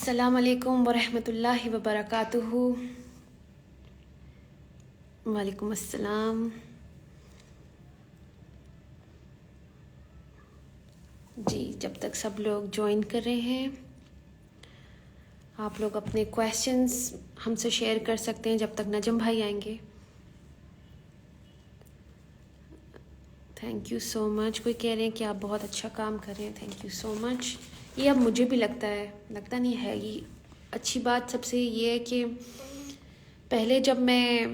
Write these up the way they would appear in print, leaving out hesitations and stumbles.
السلام علیکم ورحمۃ اللہ وبرکاتہ. وعلیکم السلام. جی جب تک سب لوگ جوائن کر رہے ہیں آپ لوگ اپنے کویشچنس ہم سے شیئر کر سکتے ہیں جب تک نجم بھائی آئیں گے. تھینک یو سو مچ. کوئی کہہ رہے ہیں کہ آپ بہت اچھا کام کر رہے ہیں. تھینک یو سو مچ. یہ اب مجھے بھی لگتا نہیں ہے. یہ اچھی بات سب سے یہ ہے کہ پہلے جب میں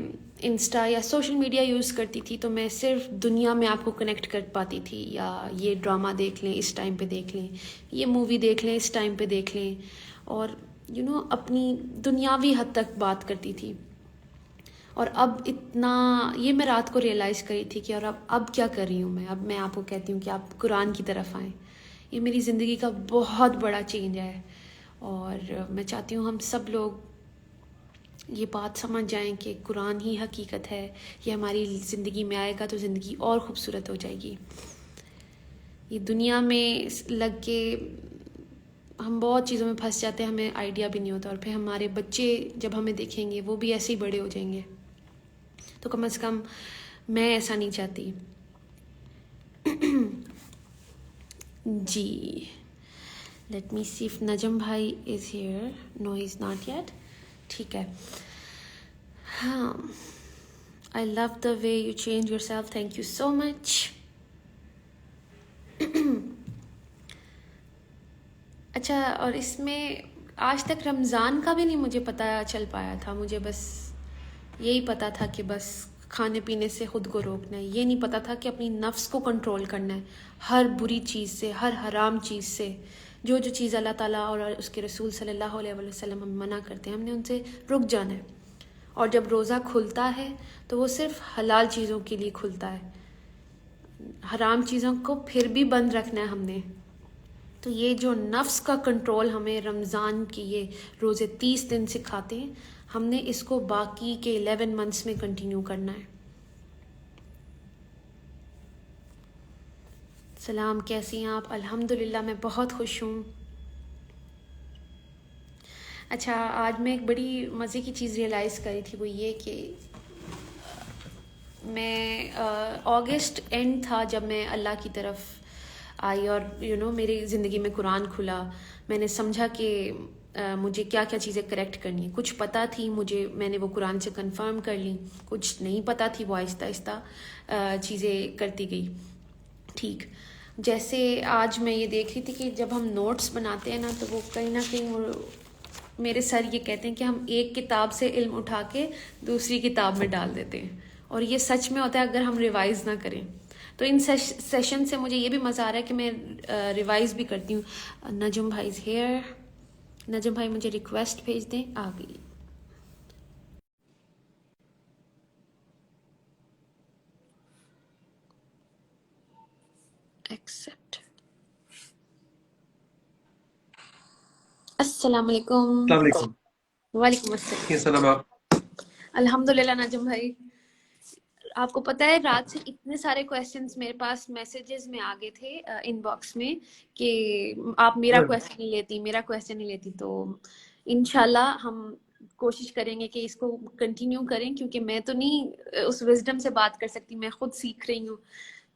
انسٹا یا سوشل میڈیا یوز کرتی تھی تو میں صرف دنیا میں آپ کو کنیکٹ کر پاتی تھی، یا یہ ڈرامہ دیکھ لیں اس ٹائم پہ دیکھ لیں، یہ مووی دیکھ لیں اس ٹائم پہ دیکھ لیں، اور اپنی دنیاوی حد تک بات کرتی تھی. اور اب اتنا یہ میں رات کو ریئلائز کری تھی کہ اور اب کیا کر رہی ہوں میں. اب میں آپ کو کہتی ہوں کہ آپ قرآن کی طرف آئیں. یہ میری زندگی کا بہت بڑا چینج ہے، اور میں چاہتی ہوں ہم سب لوگ یہ بات سمجھ جائیں کہ قرآن ہی حقیقت ہے. یہ ہماری زندگی میں آئے گا تو زندگی اور خوبصورت ہو جائے گی. یہ دنیا میں لگ کے ہم بہت چیزوں میں پھنس جاتے ہیں، ہمیں آئیڈیا بھی نہیں ہوتا، اور پھر ہمارے بچے جب ہمیں دیکھیں گے وہ بھی ایسے ہی بڑے ہو جائیں گے. تو کم از کم میں ایسا نہیں چاہتی. جی let me C if Najm بھائی is here. No he is not yet. ٹھیک ہے. ہاں I love the way you change yourself. Thank you so much. اچھا، اور اس میں آج تک رمضان کا بھی نہیں مجھے پتہ چل پایا تھا. مجھے بس یہی پتہ تھا کہ بس کھانے پینے سے خود کو روکنا ہے. یہ نہیں پتہ تھا کہ اپنی نفس کو کنٹرول کرنا ہے ہر بری چیز سے، ہر حرام چیز سے. جو چیز اللہ تعالیٰ اور اس کے رسول صلی اللہ علیہ وسلم ہم منع کرتے ہیں، ہم نے ان سے رک جانا ہے. اور جب روزہ کھلتا ہے تو وہ صرف حلال چیزوں کے لیے کھلتا ہے. حرام چیزوں کو پھر بھی بند رکھنا ہے ہم نے. تو یہ جو نفس کا کنٹرول ہمیں رمضان کی یہ روزے 30 دن سکھاتے ہیں، ہم نے اس کو باقی کے 11 منتھس میں کنٹینیو کرنا ہے. سلام، کیسی ہیں آپ؟ الحمدللہ میں بہت خوش ہوں. اچھا، آج میں ایک بڑی مزے کی چیز ریئلائز کری تھی، وہ یہ کہ میں اگست اینڈ تھا جب میں اللہ کی طرف آئی، اور میری زندگی میں قرآن کھلا. میں نے سمجھا کہ مجھے کیا کیا چیزیں کریکٹ کرنی ہیں. کچھ پتہ تھی مجھے، میں نے وہ قرآن سے کنفرم کر لی. کچھ نہیں پتہ تھی، وہ آہستہ آہستہ چیزیں کرتی گئی. ٹھیک جیسے آج میں یہ دیکھ رہی تھی کہ جب ہم نوٹس بناتے ہیں نا، تو وہ کہیں نہ کہیں وہ میرے سر یہ کہتے ہیں کہ ہم ایک کتاب سے علم اٹھا کے دوسری کتاب میں ڈال دیتے ہیں، اور یہ سچ میں ہوتا ہے اگر ہم ریوائز نہ کریں. تو ان سیشن سے مجھے یہ بھی مزہ آ رہا ہے کہ میں ریوائز بھی کرتی ہوں. نجم بھائی از ہیئر. نجم بھائی مجھے ریکویسٹ بھیج دیں. آ گئی. ایکسیپٹ. السلام علیکم. السلام علیکم. وعلیکم السلام. کیسا نام آپ؟ الحمدللہ نجم بھائی. آپ کو پتہ ہے رات سے اتنے سارے کویسچنس میرے پاس میسیجز میں آ گئے تھے ان باکس میں کہ آپ میرا کویسچن نہیں لیتی. تو انشاءاللہ ہم کوشش کریں گے کہ اس کو کنٹینیو کریں، کیونکہ میں تو نہیں اس وزڈم سے بات کر سکتی، میں خود سیکھ رہی ہوں.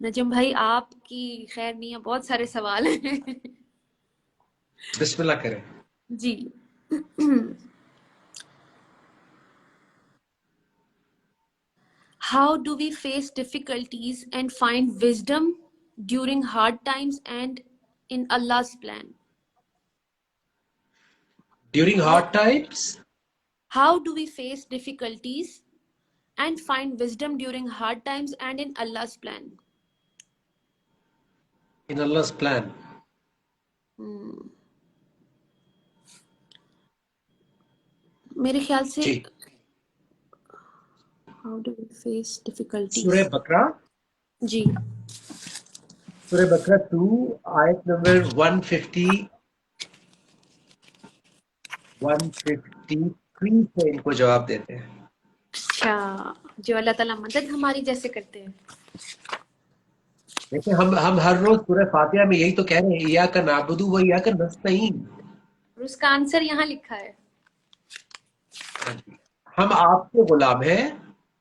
نجم بھائی آپ کی خیر نہیں ہے، بہت سارے سوال ہیں. بسم اللہ کریں. جی. How do we face difficulties and find wisdom during hard times and in Allah's plan? During How, hard times, how do we face difficulties and find wisdom during hard times and in Allah's plan? in Allah's plan. میرے خیال سے جی how do we face difficulties؟ سورہ بقرہ، جی سورہ بقرہ 2 آیت number 153 سے ان کو جواب دیتے ہیں. اچھا، جو اللہ تعالیٰ مدد ہماری جیسے کرتے ہیں. دیکھیں ہم ہر روز سورہ فاتحہ میں یہی تو کہہ رہے ہیں، ایاک نعبد و ایاک نستعین. اس کا آنسر یہاں لکھا ہے. ہم آپ کے غلام ہیں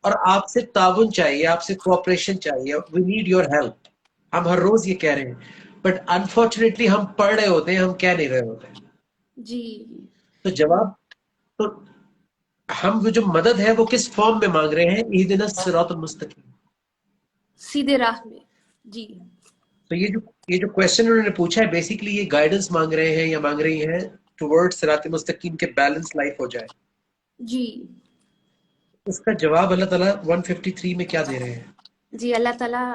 اور آپ سے تعاون چاہیے, آپ سے کوآپریشن چاہیے. We need your help. ہم ہر روز یہ کہہ رہے ہیں, بٹ انفارچونیٹلی ہم پڑھ رہے ہوتے ہیں, ہم کہہ نہیں رہے ہوتے. جی. تو جواب, تو ہم وہ جو مدد ہے وہ کس فارم میں مانگ رہے ہیں؟ اہدنا الصراط المستقیم, سیدھے راہ میں. جی. تو یہ جو کوشچن انہوں نے پوچھا ہے, بیسیکلی یہ گائیڈنس مانگ رہے ہیں یا مانگ رہی ہیں ٹورڈ صراط مستقیم کے بیلنس لائف ہو جائے. جی. اس کا جواب اللہ تعالیٰ 153 میں کیا دے رہے ہیں؟ جی اللہ تعالیٰ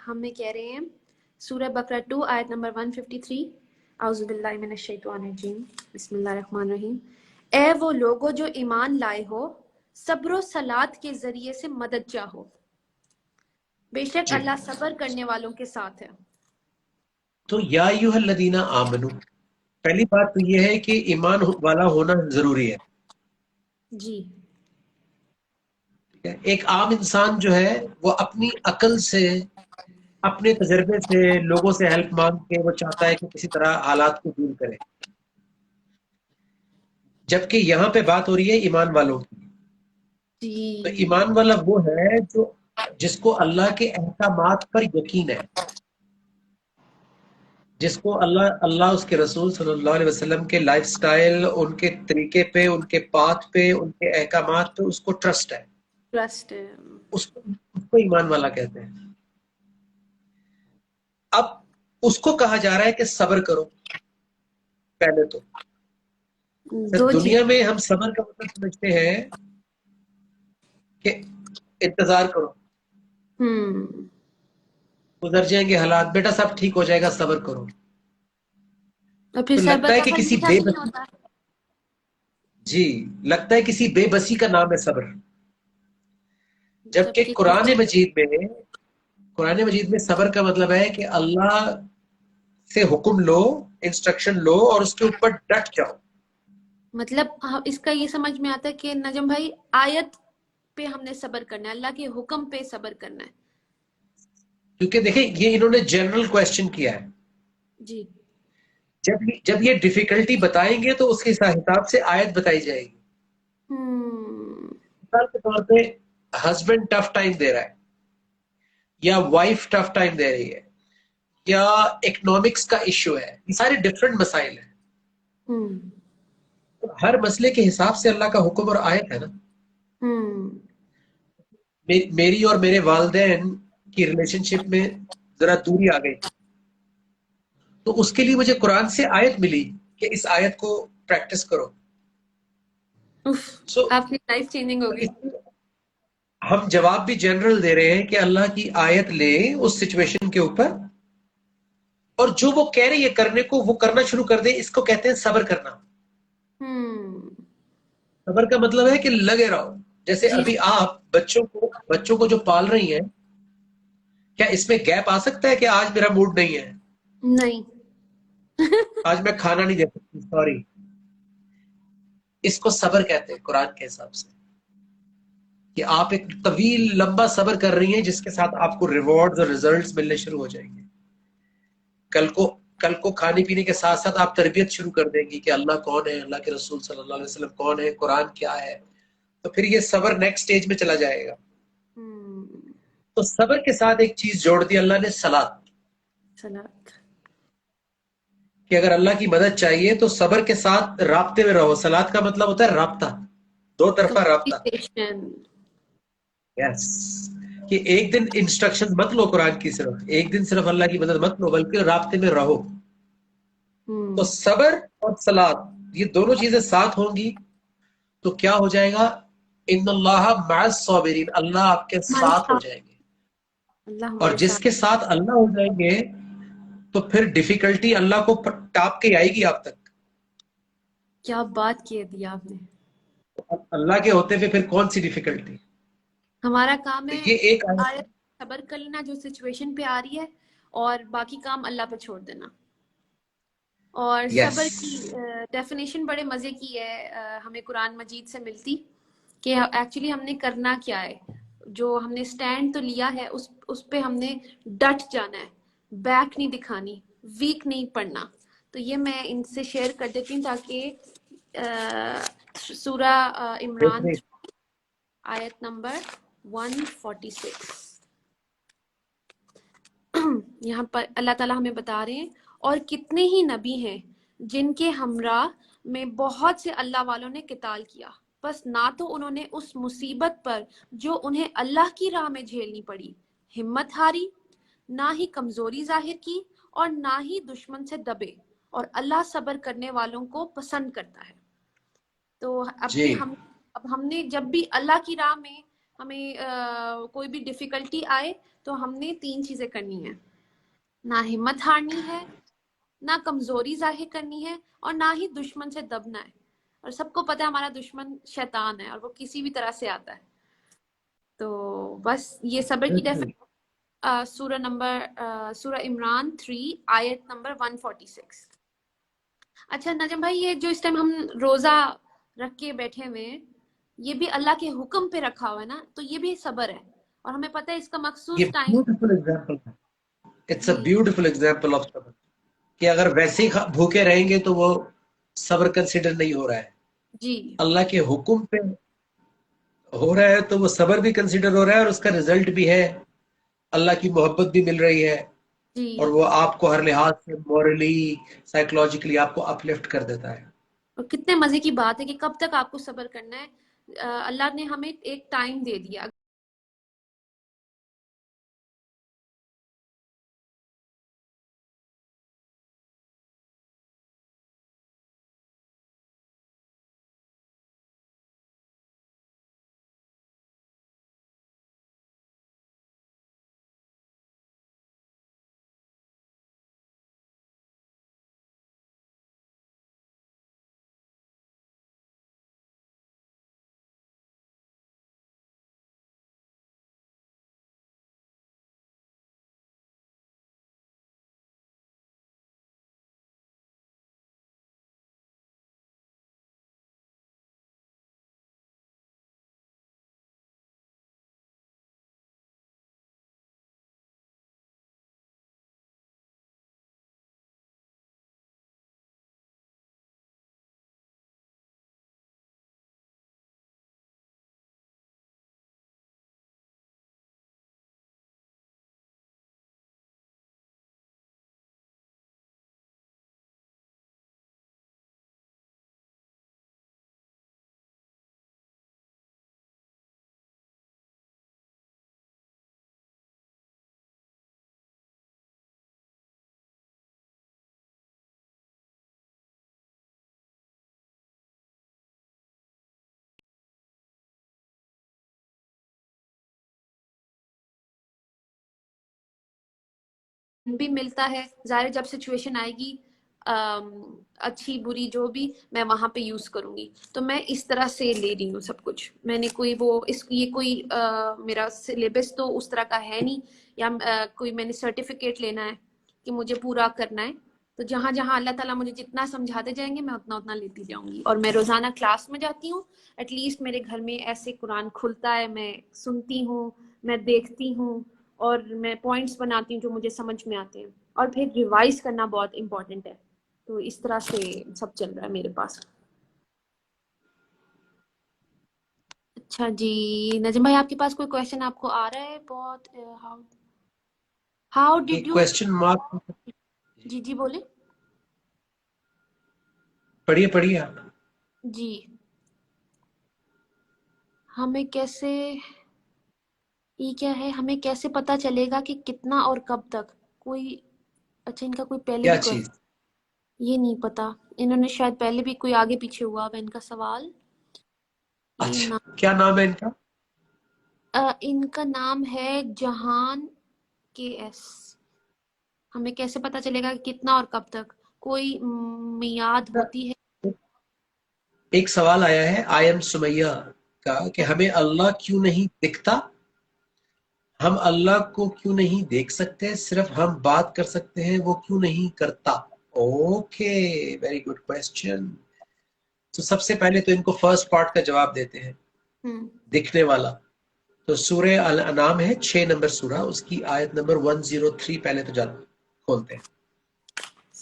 ہمیں کہہ رہے ہیں سورہ بقرہ 2 آیت نمبر 153, اعوذ باللہ من الشیطان الرجیم, بسم اللہ الرحمن الرحیم. اے وہ لوگو جو ایمان لائے ہو, صبر و صلات کے ذریعے سے مدد چاہو, بے شک جی, اللہ صبر کرنے والوں کے ساتھ ہے. تو یا ایھا الذین آمنو, پہلی بات تو یہ ہے کہ ایمان والا ہونا ضروری ہے. جی. ایک عام انسان جو ہے وہ اپنی عقل سے, اپنے تجربے سے, لوگوں سے ہیلپ مانگ کے وہ چاہتا ہے کہ کسی طرح حالات کو دور کرے, جبکہ یہاں پہ بات ہو رہی ہے ایمان والوں کی. تو جی. ایمان والا وہ ہے جو جس کو اللہ کے احکامات پر یقین ہے, جس کو اللہ اس کے رسول صلی اللہ علیہ وسلم کے لائف سٹائل, ان کے طریقے پہ, ان کے پاتھ پہ, ان کے احکامات پہ اس کو ٹرسٹ ہے. ٹرسٹ. اس کو ایمان والا کہتے ہیں. اب اس کو کہا جا رہا ہے کہ صبر کرو. پہلے تو دو دنیا میں ہم صبر کا مطلب سمجھتے ہیں کہ انتظار کرو, گزر جائیں گے حالات, بیٹا سب ٹھیک ہو جائے گا, صبر کرو. اور پھر تو صبر لگتا ہے کا کہ پھل کسی میٹھا بے نہیں بسی, ہوتا. جی, لگتا ہے کسی بے بسی کا نام ہے صبر. جبکہ جبکہ قرآن مجید میں صبر کا مطلب ہے کہ اللہ سے حکم لو, انسٹرکشن لو اور اس کے اوپر ڈٹ جاؤ. مطلب اس کا یہ سمجھ میں آتا ہے کہ نجم بھائی آیت پہ ہم نے صبر کرنا ہے, اللہ کے حکم پہ صبر کرنا ہے. کیونکہ دیکھیں یہ انہوں نے جنرل کوشچن کیا ہے. جی. جب یہ ڈیفیکلٹی بتائیں گے تو اس کے حساب سے آیت بتائی جائے گی. مثال کے طور پہ ہسبینڈ ٹف ٹائم دے رہا ہے, یا وائف ٹف ٹائم دے رہی ہے, یا اکنامکس کا ایشو ہے, یہ سارے ڈفرنٹ مسائل ہیں. تو ہر مسئلے کے حساب سے اللہ کا حکم اور آیت ہے نا. میری اور میرے والدین کی ریلیشن شپ میں ذرا دوری آ گئی, تو اس کے لیے مجھے قرآن سے آیت ملی کہ اس آیت کو پریکٹس کرو. آپ کی لائف چینجنگ ہوگی. ہم جواب بھی جنرل دے رہے ہیں کہ اللہ کی آیت لے اس سچویشن کے اوپر, اور جو وہ کہہ رہی ہے کرنے کو وہ کرنا شروع کر دے. اس کو کہتے ہیں صبر کرنا. صبر کا مطلب ہے کہ لگے رہو. جیسے جی. ابھی آپ بچوں کو جو پال رہی ہیں, کیا اس میں گیپ آ سکتا ہے کہ آج میرا موڈ نہیں ہے, نہیں. آج میں کھانا نہیں دے سکتی, سوری. اس کو صبر کہتے ہیں قرآن کے حساب سے, کہ آپ ایک طویل لمبا صبر کر رہی ہیں جس کے ساتھ آپ کو ریوارڈز اور ریزلٹس ملنے شروع ہو جائیں گے. کل کو کھانے پینے کے ساتھ ساتھ آپ تربیت شروع کر دیں گی کہ اللہ کون ہے, اللہ کے رسول صلی اللہ علیہ وسلم کون ہے, قرآن کیا ہے. تو پھر یہ صبر نیکسٹ سٹیج میں چلا جائے گا. تو صبر کے ساتھ ایک چیز جوڑ دی اللہ نے, صلات, کہ اگر اللہ کی مدد چاہیے تو صبر کے ساتھ رابطے میں رہو. صلات کا مطلب ہوتا ہے رابطہ, دو طرفہ رابطہ. یس, کہ ایک دن انسٹرکشن مت لو قرآن کی, ایک دن صرف اللہ کی مدد مت لو, بلکہ رابطے میں رہو. تو صبر اور صلات یہ دونوں چیزیں ساتھ ہوں گی تو کیا ہو جائے گا؟ ان اللہ مع الصابرین, اللہ آپ کے ساتھ ہو جائیں گے. اور جس کے ساتھ اللہ ہو جائیں گے تو پھر ڈیفیکلٹی اللہ کو ٹاپ کے آئے گی آپ تک. کیا بات کی دی آپ نے. اللہ کے ہوتے ہوئے پھر کون سی ڈیفیکلٹی. ہمارا کام ہے یہ ایک صبر کر لینا جو سچویشن پہ آ رہی ہے, اور باقی کام اللہ پہ چھوڑ دینا. اور صبر کی ڈیفینیشن بڑے مزے کی ہے, ہمیں قرآن مجید سے ملتی, کہ ایکچولی ہم نے کرنا کیا ہے. جو ہم نے سٹینڈ تو لیا ہے اس پہ ہم نے ڈٹ جانا ہے, بیک نہیں دکھانی, ویک نہیں پڑنا. تو یہ میں ان سے شیئر کر دیتی ہوں تاکہ سورہ عمران آیت نمبر 146 یہاں پر اللہ تعالیٰ ہمیں بتا رہے ہیں، اور کتنے ہی نبی ہیں جن کے ہمراہ میں بہت سے اللہ والوں نے قتال کیا، بس نہ تو انہوں نے اس مصیبت پر جو انہیں اللہ کی راہ میں جھیلنی پڑی ہمت ہاری، نہ ہی کمزوری ظاہر کی، اور نہ ہی دشمن سے دبے، اور اللہ صبر کرنے والوں کو پسند کرتا ہے۔ تو جی اب ہم نے جب بھی اللہ کی راہ میں ہمیں کوئی بھی ڈیفیکلٹی آئے تو ہم نے 3 چیزیں کرنی ہیں، نہ ہمت ہارنی ہے، نہ کمزوری ظاہر کرنی ہے، اور نہ ہی دشمن سے دبنا ہے۔ اور سب کو پتہ ہے ہمارا دشمن شیطان ہے اور وہ کسی بھی طرح سے آتا ہے۔ تو بس یہ صبر کی بالکل سورہ عمران 3 آیت نمبر 146۔ اچھا نجم بھائی، یہ جو اس ٹائم ہم روزہ رکھ کے بیٹھے ہوئے ہیں، یہ بھی اللہ کے حکم پہ رکھا ہوا ہے نا، تو یہ بھی صبر ہے، اور ہمیں پتہ ہے اس کا یہ مخصوص ٹائم۔ بیوٹیفل ایگزامپل ہے، اٹس اے جی بیوٹیفل ایگزامپل آف صبر، کہ اگر ویسے ہی بھوکے رہیں گے تو وہ صبر کنسیڈر نہیں ہو رہا ہے، جی اللہ کے حکم پہ ہو رہا ہے تو وہ صبر بھی کنسیڈر ہو رہا ہے، اور اس کا رزلٹ بھی ہے، اللہ کی محبت بھی مل رہی ہے، جی۔ اور وہ آپ کو ہر لحاظ سے مورلی سائیکولوجیکلی آپ کو اپلفٹ کر دیتا ہے۔ اور کتنے مزے کی بات ہے کہ کب تک آپ کو صبر کرنا ہے، اللہ نے ہمیں ایک ٹائم دے دیا۔ بھی ملتا ہے، ظاہر جب سچویشن آئے گی اچھی بری جو بھی، میں وہاں پہ یوز کروں گی۔ تو میں اس طرح سے لے رہی ہوں سب کچھ، میں نے کوئی یہ کوئی میرا سلیبس تو اس طرح کا ہے نہیں، یا کوئی میں نے سرٹیفکیٹ لینا ہے کہ مجھے پورا کرنا ہے۔ تو جہاں جہاں اللہ تعالیٰ مجھے جتنا سمجھاتے جائیں گے میں اتنا اتنا لیتی جاؤں گی، اور میں روزانہ کلاس میں جاتی ہوں، ایٹ لیسٹ میرے گھر میں ایسے قرآن کھلتا ہے، میں سنتی ہوں، میں دیکھتی ہوں، اور میں پوائنٹس بناتی ہوں جو مجھے سمجھ میں آتے ہیں، اور پھر ریوائز کرنا بہت امپورٹنٹ ہے۔ تو اس طرح سے سب چل رہا ہے میرے پاس۔ اچھا جی نجم بھائی، آپ کے پاس کوئی کویشچن آپ کو آ رہا ہے؟ بہت ہاؤ ڈڈ ایک یو؟ کوشچن مارک، جی جی بولیں۔ پڑھیے آپ۔ جی ہمیں کیسے، یہ کیا ہے، ہمیں کیسے پتا چلے گا کہ کتنا اور کب تک؟ کوئی اچھا ان کا کوئی پہلے کیا بھی چیز؟ یہ نہیں پتا، انہوں نے شاید پہلے بھی کوئی آگے پیچھے ہوا ہوا ان کا سوال۔ یہ اچھا کیا نام ہے ان کا؟ ان کا نام ہے جہان کے ایس۔ ہمیں کیسے پتا چلے گا کہ کتنا اور کب تک؟ کوئی میعاد ہوتی ہے؟ ایک سوال آیا ہے آئی ایم سمیہ کا کہ ہمیں اللہ کیوں نہیں دکھتا، ہم اللہ کو کیوں نہیں دیکھ سکتے، صرف ہم بات کر سکتے ہیں، وہ کیوں نہیں کرتا؟ Okay, very good question. تو سب سے پہلے تو ان کو فرسٹ پارٹ کا جواب دیتے ہیں، دکھنے والا۔ تو سورہ الانعام ہے 6 نمبر سورہ، اس کی آیت نمبر 103 پہلے تو کھولتے ہیں۔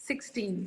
16।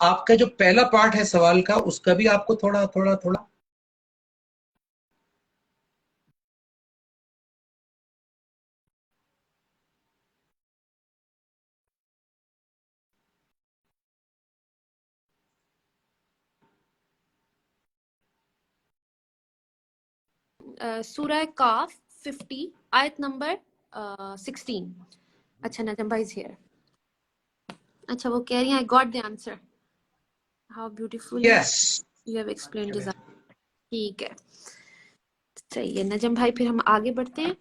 آپ کا جو پہلا پارٹ ہے سوال کا اس کا بھی آپ کو تھوڑا تھوڑا تھوڑا سورہ کاف 50 آیت نمبر 16. اچھا نجم بھائی از ہیئر. اچھا وہ کہہ رہی ہیں I got the answer. How beautifully yes you have explained this. ٹھیک ہے صحیح ہے نجم بھائی, پھر ہم آگے بڑھتے ہیں.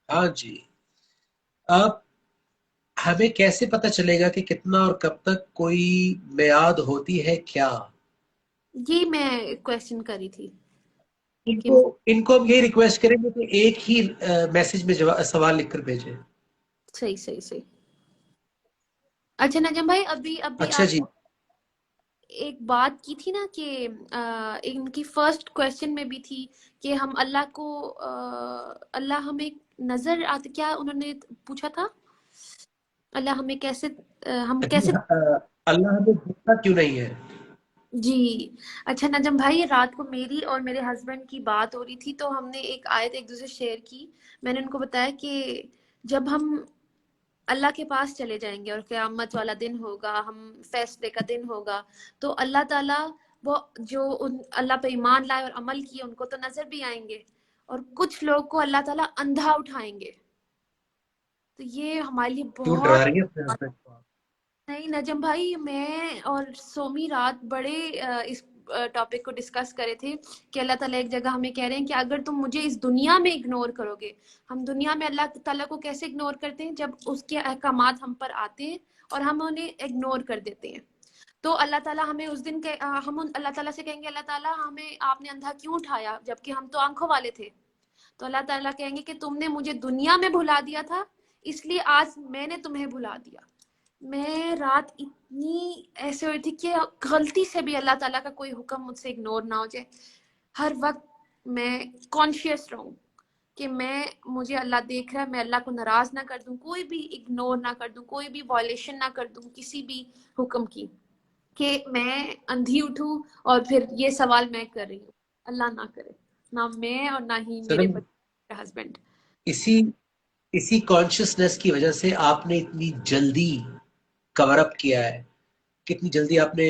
ہاں جی. اب ہمیں کیسے پتہ چلے گا کہ کتنا اور کب تک کوئی میعاد ہوتی ہے کیا؟ یہ میں کویسچن کری تھی کہ ان کو ہم یہ ریکویسٹ کریں گے کہ ایک ہی میسج میں سوال لکھ کر بھیجیں. صحیح. اچھا نجم بھائی, ابھی اچھا آپ جی. ایک بات کی تھی نا کہ ان کی فرسٹ کویسچن میں بھی تھی کہ ہم اللہ کو اللہ ہمیں نظر آتے, کیا انہوں نے پوچھا تھا اللہ ہمیں کیسے ہم کیسے. اللہ ہمیں دکھتا کیوں نہیں ہے؟ جی اچھا نجم بھائی, رات کو میری اور میرے ہسبینڈ کی بات ہو رہی تھی تو ہم نے ایک آیت ایک دوسرے شیئر کی. میں نے ان کو بتایا کہ جب ہم اللہ کے پاس چلے جائیں گے اور قیامت والا دن ہوگا, ہم فیصلے کا دن ہوگا, تو اللہ تعالیٰ وہ جو اللہ پہ ایمان لائے اور عمل کیے ان کو تو نظر بھی آئیں گے, اور کچھ لوگ کو اللہ تعالیٰ اندھا اٹھائیں گے. تو یہ ہمارے لیے کیوں ڈرا بہت. رہی ہے اپنے ہسبینڈ کو آپ؟ نہیں نجم بھائی, میں اور سومی رات بڑے اس ٹاپک کو ڈسکس کرے تھے کہ اللہ تعالیٰ ایک جگہ ہمیں کہہ رہے ہیں کہ اگر تم مجھے اس دنیا میں اگنور کرو گے, ہم دنیا میں اللہ تعالیٰ کو کیسے اگنور کرتے ہیں جب اس کے احکامات ہم پر آتے ہیں اور ہم انہیں اگنور کر دیتے ہیں. تو اللہ تعالیٰ ہمیں اس دن ہم اللہ تعالیٰ سے کہیں گے اللہ تعالیٰ ہمیں آپ نے اندھا کیوں اٹھایا جبکہ ہم تو آنکھوں والے تھے. تو اللہ تعالیٰ کہیں گے کہ تم نے مجھے دنیا میں بھلا دیا تھا, اس لیے آج میں نے تمہیں بھلا دیا. میں رات اتنی ایسے ہوئی تھی کہ غلطی سے بھی اللہ تعالیٰ کا کوئی حکم مجھ سے اگنور نہ ہو جائے. ہر وقت میں کانشیس رہوں کہ مجھے اللہ دیکھ رہا ہے, میں اللہ کو ناراض نہ کر دوں, کوئی بھی اگنور نہ کر دوں, کوئی بھی وائلیشن نہ کر دوں کسی بھی حکم کی, کہ میں اندھی اٹھوں اور پھر یہ سوال میں کر رہی ہوں. اللہ نہ کرے, نہ میں اور نہ ہی میرے سنم بچے ہسبینڈ. اسی کانشیسنس کی وجہ سے آپ نے اتنی جلدی کور اپ کیا ہے, کتنی جلدی آپ نے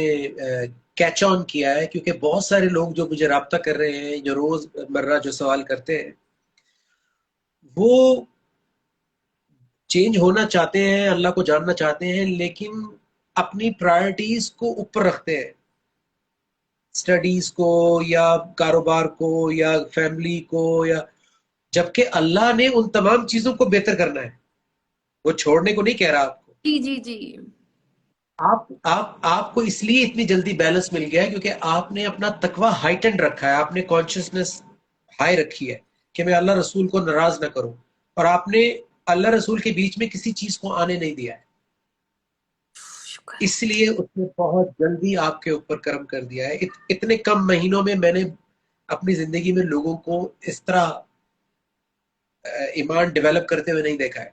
کیچ آن کیا ہے, کیونکہ بہت سارے لوگ جو مجھے رابطہ کر رہے ہیں, جو روز مرہ جو سوال کرتے ہیں, وہ چینج ہونا چاہتے ہیں, اللہ کو جاننا چاہتے ہیں, لیکن اپنی پرائرٹیز کو اوپر رکھتے ہیں, اسٹڈیز کو یا کاروبار کو یا فیملی کو, یا جبکہ اللہ نے ان تمام چیزوں کو بہتر کرنا ہے, وہ چھوڑنے کو نہیں کہہ رہا آپ کو. جی آپ کو اس لیے اتنی جلدی بیلنس مل گیا ہے کیونکہ آپ نے اپنا تقوی ہائٹنڈ رکھا ہے, آپ نے کانشیسنس ہائی رکھی ہے کہ میں اللہ رسول کو ناراض نہ کروں, اور آپ نے اللہ رسول کے بیچ میں کسی چیز کو آنے نہیں دیا ہے. شکر. اس لیے اس نے بہت جلدی آپ کے اوپر کرم کر دیا ہے. اتنے کم مہینوں میں میں نے اپنی زندگی میں لوگوں کو اس طرح ایمان ڈیولپ کرتے ہوئے نہیں دیکھا ہے.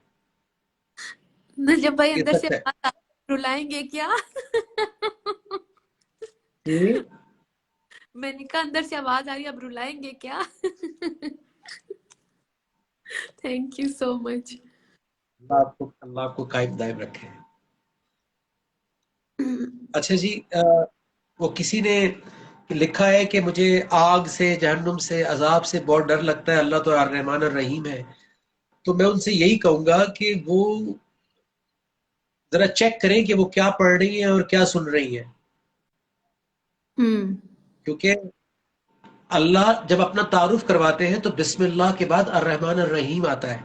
جب بھائی یہ اندر سے سچ ہے. رلائیں گے کیا؟ جی میں نے کہا اندر سے آواز آ رہی, اب رلائیں گے کیا؟ تھینک یو سو مچ. اللہ آپ کو قائم دائم رکھے. اچھا جی, وہ کسی نے لکھا ہے کہ مجھے آگ سے, جہنم سے, عذاب سے بہت ڈر لگتا ہے, اللہ تو الرحمن الرحیم ہے. تو میں ان سے یہی کہوں گا کہ وہ ذرا چیک کریں کہ وہ کیا پڑھ رہی ہیں اور کیا سن رہی ہیں, کیونکہ اللہ جب اپنا تعارف کرواتے ہیں تو بسم اللہ کے بعد الرحمن الرحیم آتا ہے.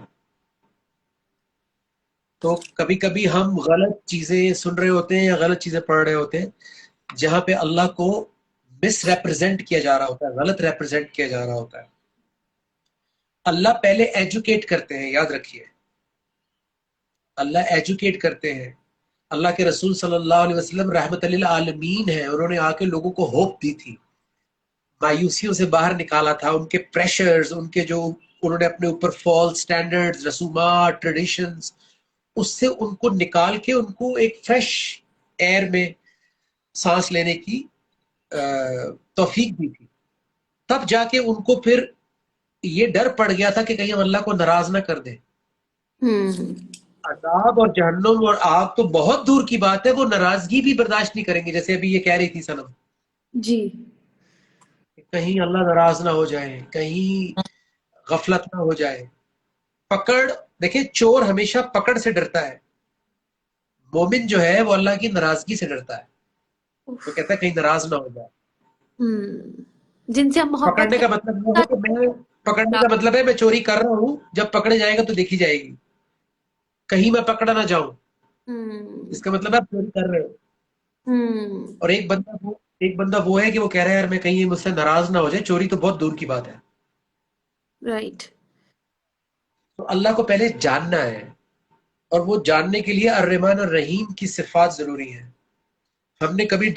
تو کبھی کبھی ہم غلط چیزیں سن رہے ہوتے ہیں یا غلط چیزیں پڑھ رہے ہوتے ہیں جہاں پہ اللہ کو مس ریپرزینٹ کیا جا رہا ہوتا ہے, غلط ریپرزینٹ کیا جا رہا ہوتا ہے. اللہ پہلے ایجوکیٹ کرتے ہیں, یاد رکھیے, اللہ ایجوکیٹ کرتے ہیں. اللہ کے رسول صلی اللہ علیہ وسلم رحمت للعالمین ہیں, انہوں نے آ کے لوگوں کو ہوپ دی تھی, مایوسیوں سے باہر نکالا تھا, ان کے پریشرز, ان کے جو انہوں نے اپنے اوپر فالس سٹینڈرڈز, رسومات, ٹریڈیشنز, اس سے ان کو نکال کے ان کو ایک فریش ایئر میں سانس لینے کی توفیق دی تھی. تب جا کے ان کو پھر یہ ڈر پڑ گیا تھا کہ کہیں ہم اللہ کو ناراض نہ کر دیں. عذاب اور جہنم اور آگ تو بہت دور کی بات ہے، وہ ناراضگی بھی برداشت نہیں کریں گے، جیسے ابھی یہ کہہ رہی تھی صنم جی کہیں اللہ ناراض نہ ہو جائے، کہیں غفلت نہ ہو جائے. پکڑ، دیکھیں چور ہمیشہ پکڑ سے ڈرتا ہے، مومن جو ہے وہ اللہ کی ناراضگی سے ڈرتا ہے. وہ کہتا ہے کہیں ناراض نہ ہو جائے. جن سے ہم محبت پکڑنے کا مطلب یہ ہے کہ میں پکڑنے کا مطلب ہے میں چوری کر رہا ہوں، جب پکڑے جائے گا تو دیکھی جائے گی، کہیں میں پکڑا نہ جاؤں. اس کا مطلب ہے آپ چوری کر رہے ہو. اور ایک بندہ وہ ہے کہ وہ کہہ رہا ہے یار میں کہیں مجھ سے ناراض نہ ہو جائے، چوری تو بہت دور کی بات ہے. رائٹ. تو اللہ کو پہلے جاننا ہے، اور وہ جاننے کے لیے الرحمن الرحیم کی صفات ضروری ہیں. ہم نے کبھی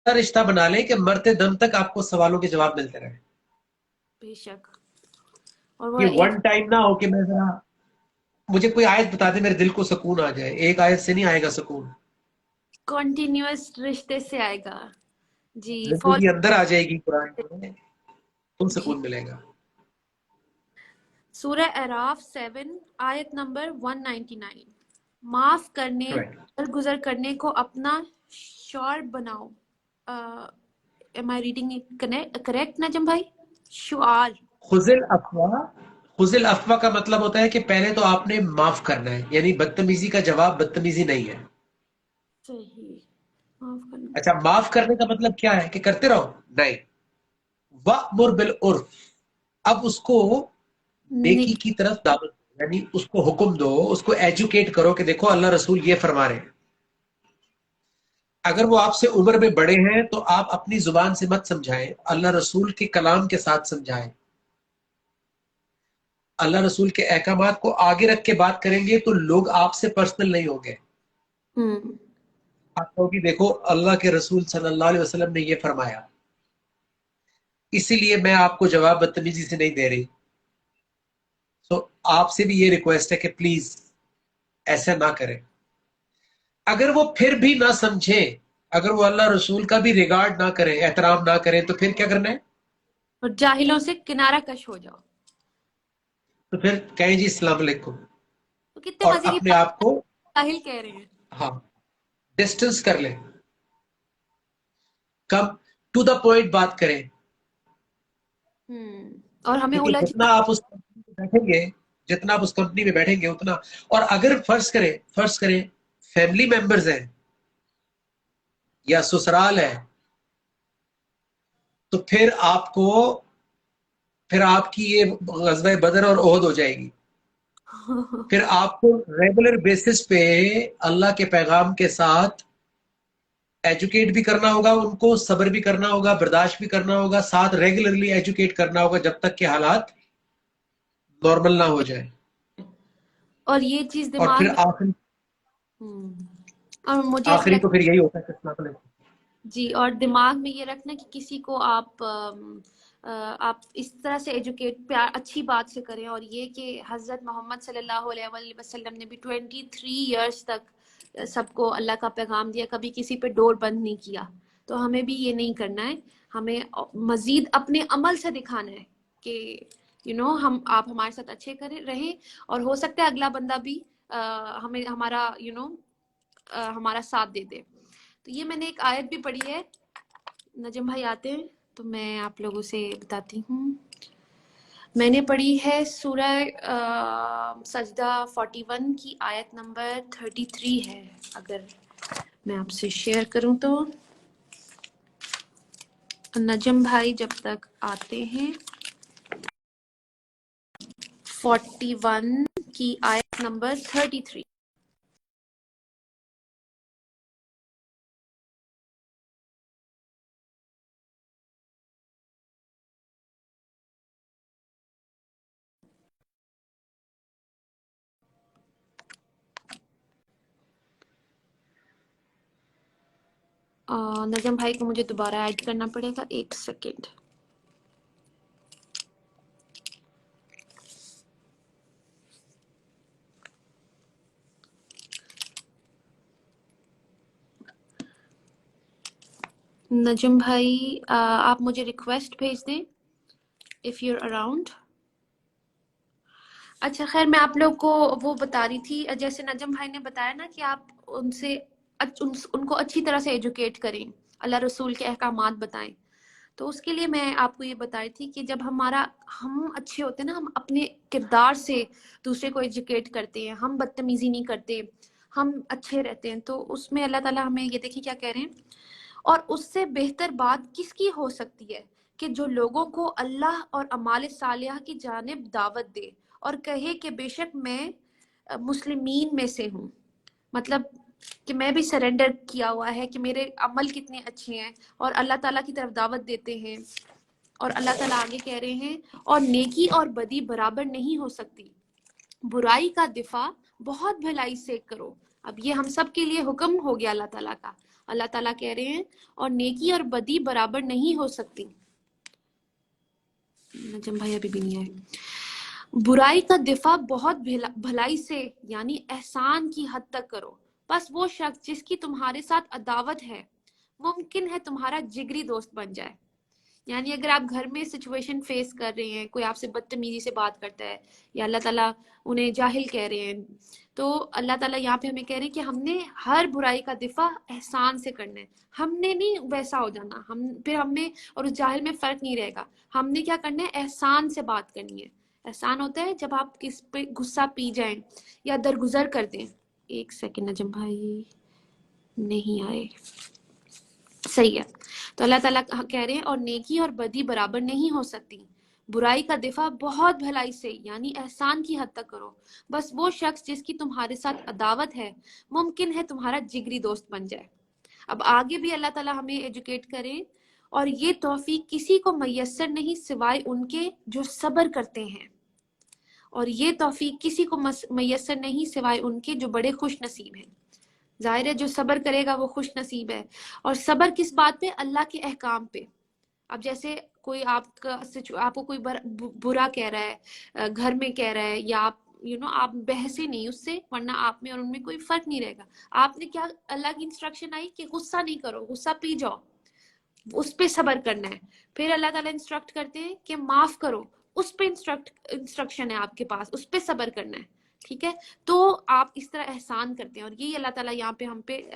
رشتہ بنا لیں کہ مرتے دم تک آپ کو سوالوں کے جواب ملتے رہے. بے شک. اور وہ کہ ون ٹائم نہ ہو کہ میں ذرا مجھے کوئی آیت بتا دے میرے دل کو سکون آ جائے. ایک آیت سے نہیں آئے گا سکون، کنٹینیوس رشتے سے آئے گا. جی زندگی اندر آ جائے گی قرآن میں تو سکون ملے گا. سورہ اعراف 7 آیت نمبر 199. معاف کرنے درگزر کرنے کو اپنا شعار بناؤ. am I reading it correct نجم بھائی؟ شعار خزل افوا، خزل افوا کا مطلب ہوتا ہے کہ پہلے تو آپ نے معاف کرنا ہے، یعنی بدتمیزی کا جواب بدتمیزی نہیں ہے. صحیح. معاف کرنا. اچھا، معاف کرنے کا مطلب کیا ہے کہ کرتے رہو؟ نہیں. وَأْمُرْ بِالْعُرْفِ، اب اس کو نیکی نیکی. کی طرف دعوت دو، یعنی اس کو حکم دو، اس کو ایجوکیٹ کرو کہ دیکھو اللہ رسول یہ فرما رہے ہیں. اگر وہ آپ سے عمر میں بڑے ہیں تو آپ اپنی زبان سے مت سمجھائیں، اللہ رسول کے کلام کے ساتھ سمجھائیں. اللہ رسول کے احکامات کو آگے رکھ کے بات کریں گے تو لوگ آپ سے پرسنل نہیں ہوں گے. ہوں. آپ کہو کہ دیکھو اللہ کے رسول صلی اللہ علیہ وسلم نے یہ فرمایا، اسی لیے میں آپ کو جواب بدتمیزی سے نہیں دے رہی. سو آپ سے بھی یہ ریکویسٹ ہے کہ پلیز ایسا نہ کریں. اگر وہ پھر بھی نہ سمجھیں، اگر وہ اللہ رسول کا بھی ریگارڈ نہ کریں، احترام نہ کریں، تو پھر کیا کرنا ہے؟ اور جاہلوں سے کنارہ کش ہو جاؤ. تو پھر کہیں جی السلام علیکم، تو کتنے اور مزے کی اپنے بات، آپ کو جاہل کہہ رہے ہیں. ہاں ڈسٹنس کر لیں، کم ٹو دا پوائنٹ بات کریں. اور ہمیں کیونکہ الجھنا. جتنا آپ اس کمپنی میں بیٹھیں گے، جتنا آپ اس کمپنی میں بیٹھیں گے اتنا، اور اگر فرض کریں فیملی ممبرز ہیں یا سسرال ہے، تو پھر آپ کی یہ غزوہ بدر اور احد ہو جائے گی. پھر آپ کو ریگولر بیسس پہ اللہ کے پیغام کے ساتھ ایجوکیٹ بھی کرنا ہوگا، ان کو صبر بھی کرنا ہوگا، برداشت بھی کرنا ہوگا، ساتھ ریگولرلی ایجوکیٹ کرنا ہوگا جب تک کہ حالات نارمل نہ ہو جائے. اور یہ چیز اور دماغ پھر میں. اور مجھے ایسا آخری تو لگتا پھر یہی ہوتا ہے کہ السلام علیکم. جی، اور دماغ میں یہ رکھنا کہ کسی کو آپ اس طرح سے ایجوکیٹ پیار اچھی بات سے کریں. اور یہ کہ حضرت محمد صلی اللہ علیہ وآلہ وسلم نے بھی 23 ایئرس تک سب کو اللہ کا پیغام دیا، کبھی کسی پہ ڈور بند نہیں کیا. تو ہمیں بھی یہ نہیں کرنا ہے، ہمیں مزید اپنے عمل سے دکھانا ہے کہ آپ ہمارے ساتھ اچھے رہیں، اور ہو سکتا ہے اگلا بندہ بھی ہمیں ہمارا ساتھ دے دے. تو یہ میں نے ایک آیت بھی پڑھی ہے. نجم بھائی آتے ہیں تو میں آپ لوگوں سے بتاتی ہوں. میں نے پڑھی ہے سورہ سجدہ 41 کی آیت نمبر 33 ہے. اگر میں آپ سے شیئر کروں تو نجم بھائی جب تک آتے ہیں، 41 کی آیت نمبر 33. نجم بھائی کو مجھے دوبارہ ایڈ کرنا پڑے گا، ایک سیکنڈ. نجم بھائی آپ مجھے ریکویسٹ بھیج دیں if you're around. اچھا خیر، میں آپ لوگ کو وہ بتا رہی تھی، جیسے نجم بھائی نے بتایا نا کہ آپ ان کو اچھی طرح سے ایجوکیٹ کریں، اللہ رسول کے احکامات بتائیں. تو اس کے لیے میں آپ کو یہ بتا رہی تھی کہ جب ہم اچھے ہوتے ہیں نا، ہم اپنے کردار سے دوسرے کو ایجوکیٹ کرتے ہیں، ہم بدتمیزی نہیں کرتے، ہم اچھے رہتے ہیں. تو اس میں اللہ تعالیٰ ہمیں یہ دیکھیں کیا کہہ رہے ہیں، اور اس سے بہتر بات کس کی ہو سکتی ہے کہ جو لوگوں کو اللہ اور اعمال صالحہ کی جانب دعوت دے اور کہے کہ بے شک میں مسلمین میں سے ہوں. مطلب کہ میں بھی سرنڈر کیا ہوا ہے کہ میرے عمل کتنے اچھے ہیں اور اللہ تعالیٰ کی طرف دعوت دیتے ہیں. اور اللہ تعالیٰ آگے کہہ رہے ہیں، اور نیکی اور بدی برابر نہیں ہو سکتی، برائی کا دفاع بہت بھلائی سے کرو. اب یہ ہم سب کے لیے حکم ہو گیا اللہ تعالیٰ کا. اللہ تعالیٰ کہہ رہے ہیں اور نیکی اور بدی برابر نہیں ہو سکتی. نجم بھائی ابھی بھی نہیں آئے. برائی کا دفاع بہت بھلائی سے یعنی احسان کی حد تک کرو. بس وہ شخص جس کی تمہارے ساتھ عداوت ہے ممکن ہے تمہارا جگری دوست بن جائے. یعنی اگر آپ گھر میں سچویشن فیس کر رہے ہیں، کوئی آپ سے بدتمیزی سے بات کرتا ہے یا اللہ تعالیٰ انہیں جاہل کہہ رہے ہیں، تو اللہ تعالیٰ یہاں پہ ہمیں کہہ رہے ہیں کہ ہم نے ہر برائی کا دفاع احسان سے کرنا ہے. ہم نے نہیں ویسا ہو جانا, پھر ہم میں اور اس جاہل میں فرق نہیں رہے گا. ہم نے کیا کرنا ہے, احسان سے بات کرنی ہے. احسان ہوتا ہے جب آپ کس پہ غصہ پی جائیں یا درگزر کر دیں. ایک سیکنڈ نجم بھائی نہیں آئے, صحیح ہے. تو اللہ تعالیٰ کہہ رہے ہیں اور نیکی اور بدی برابر نہیں ہو سکتی, برائی کا دفاع بہت بھلائی سے یعنی احسان کی حد تک کرو. بس وہ شخص جس کی تمہارے ساتھ عداوت ہے ممکن ہے تمہارا جگری دوست بن جائے. اب آگے بھی اللہ تعالیٰ ہمیں ایجوکیٹ کریں, اور یہ توفیق کسی کو میسر نہیں سوائے ان کے جو صبر کرتے ہیں, اور یہ توفیق کسی کو میسر نہیں سوائے ان کے جو بڑے خوش نصیب ہیں. ظاہر ہے جو صبر کرے گا وہ خوش نصیب ہے. اور صبر کس بات پہ؟ اللہ کے احکام پہ. اب جیسے کوئی آپ کو کوئی برا کہہ رہا ہے, گھر میں کہہ رہا ہے, یا آپ آپ بحثیں نہیں اس سے, ورنہ آپ میں اور ان میں کوئی فرق نہیں رہے گا. آپ نے کیا, اللہ کی انسٹرکشن آئی کہ غصہ نہیں کرو, غصہ پی جاؤ, اس پہ صبر کرنا ہے. پھر اللہ تعالیٰ انسٹرکٹ کرتے ہیں کہ معاف کرو, اس پہ انسٹرکشن ہے آپ کے پاس, اس پہ صبر کرنا ہے. ٹھیک ہے, تو آپ اس طرح احسان کرتے ہیں, اور یہی اللہ تعالیٰ یہاں پہ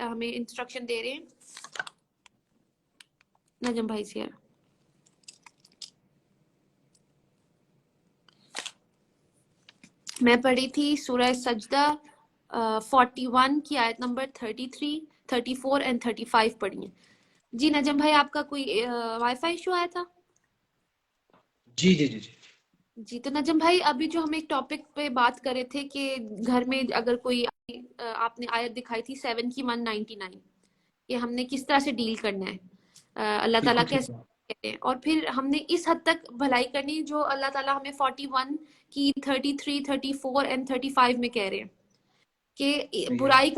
ہمیں انسٹرکشن دے رہے ہیں. نجم بھائی سے میں پڑھی تھی سورہ سجدہ 41 کی آیت نمبر 33, 34 اینڈ 35 پڑھی ہیں. جی نجم بھائی, آپ کا کوئی وائی فائی ایشو آیا تھا؟ جی جی جی جی جی, تو نجم بھائی ابھی جو ہم ایک ٹاپک پہ بات کر رہے تھے کہ گھر میں اگر کوئی, آپ نے آیت دکھائی تھی 7 کی 199, کہ ہم نے کس طرح سے ڈیل کرنا ہے, اللہ تعالیٰ بالکل ٹھیک کیسے ہے. کہتے ہیں. اور پھر ہم نے اس حد تک بھلائی کرنی جو اللہ تعالیٰ ہمیں 41 کی 33, 34 اینڈ 35 میں کہہ رہے ہیں کہ صحیح ہے. برائی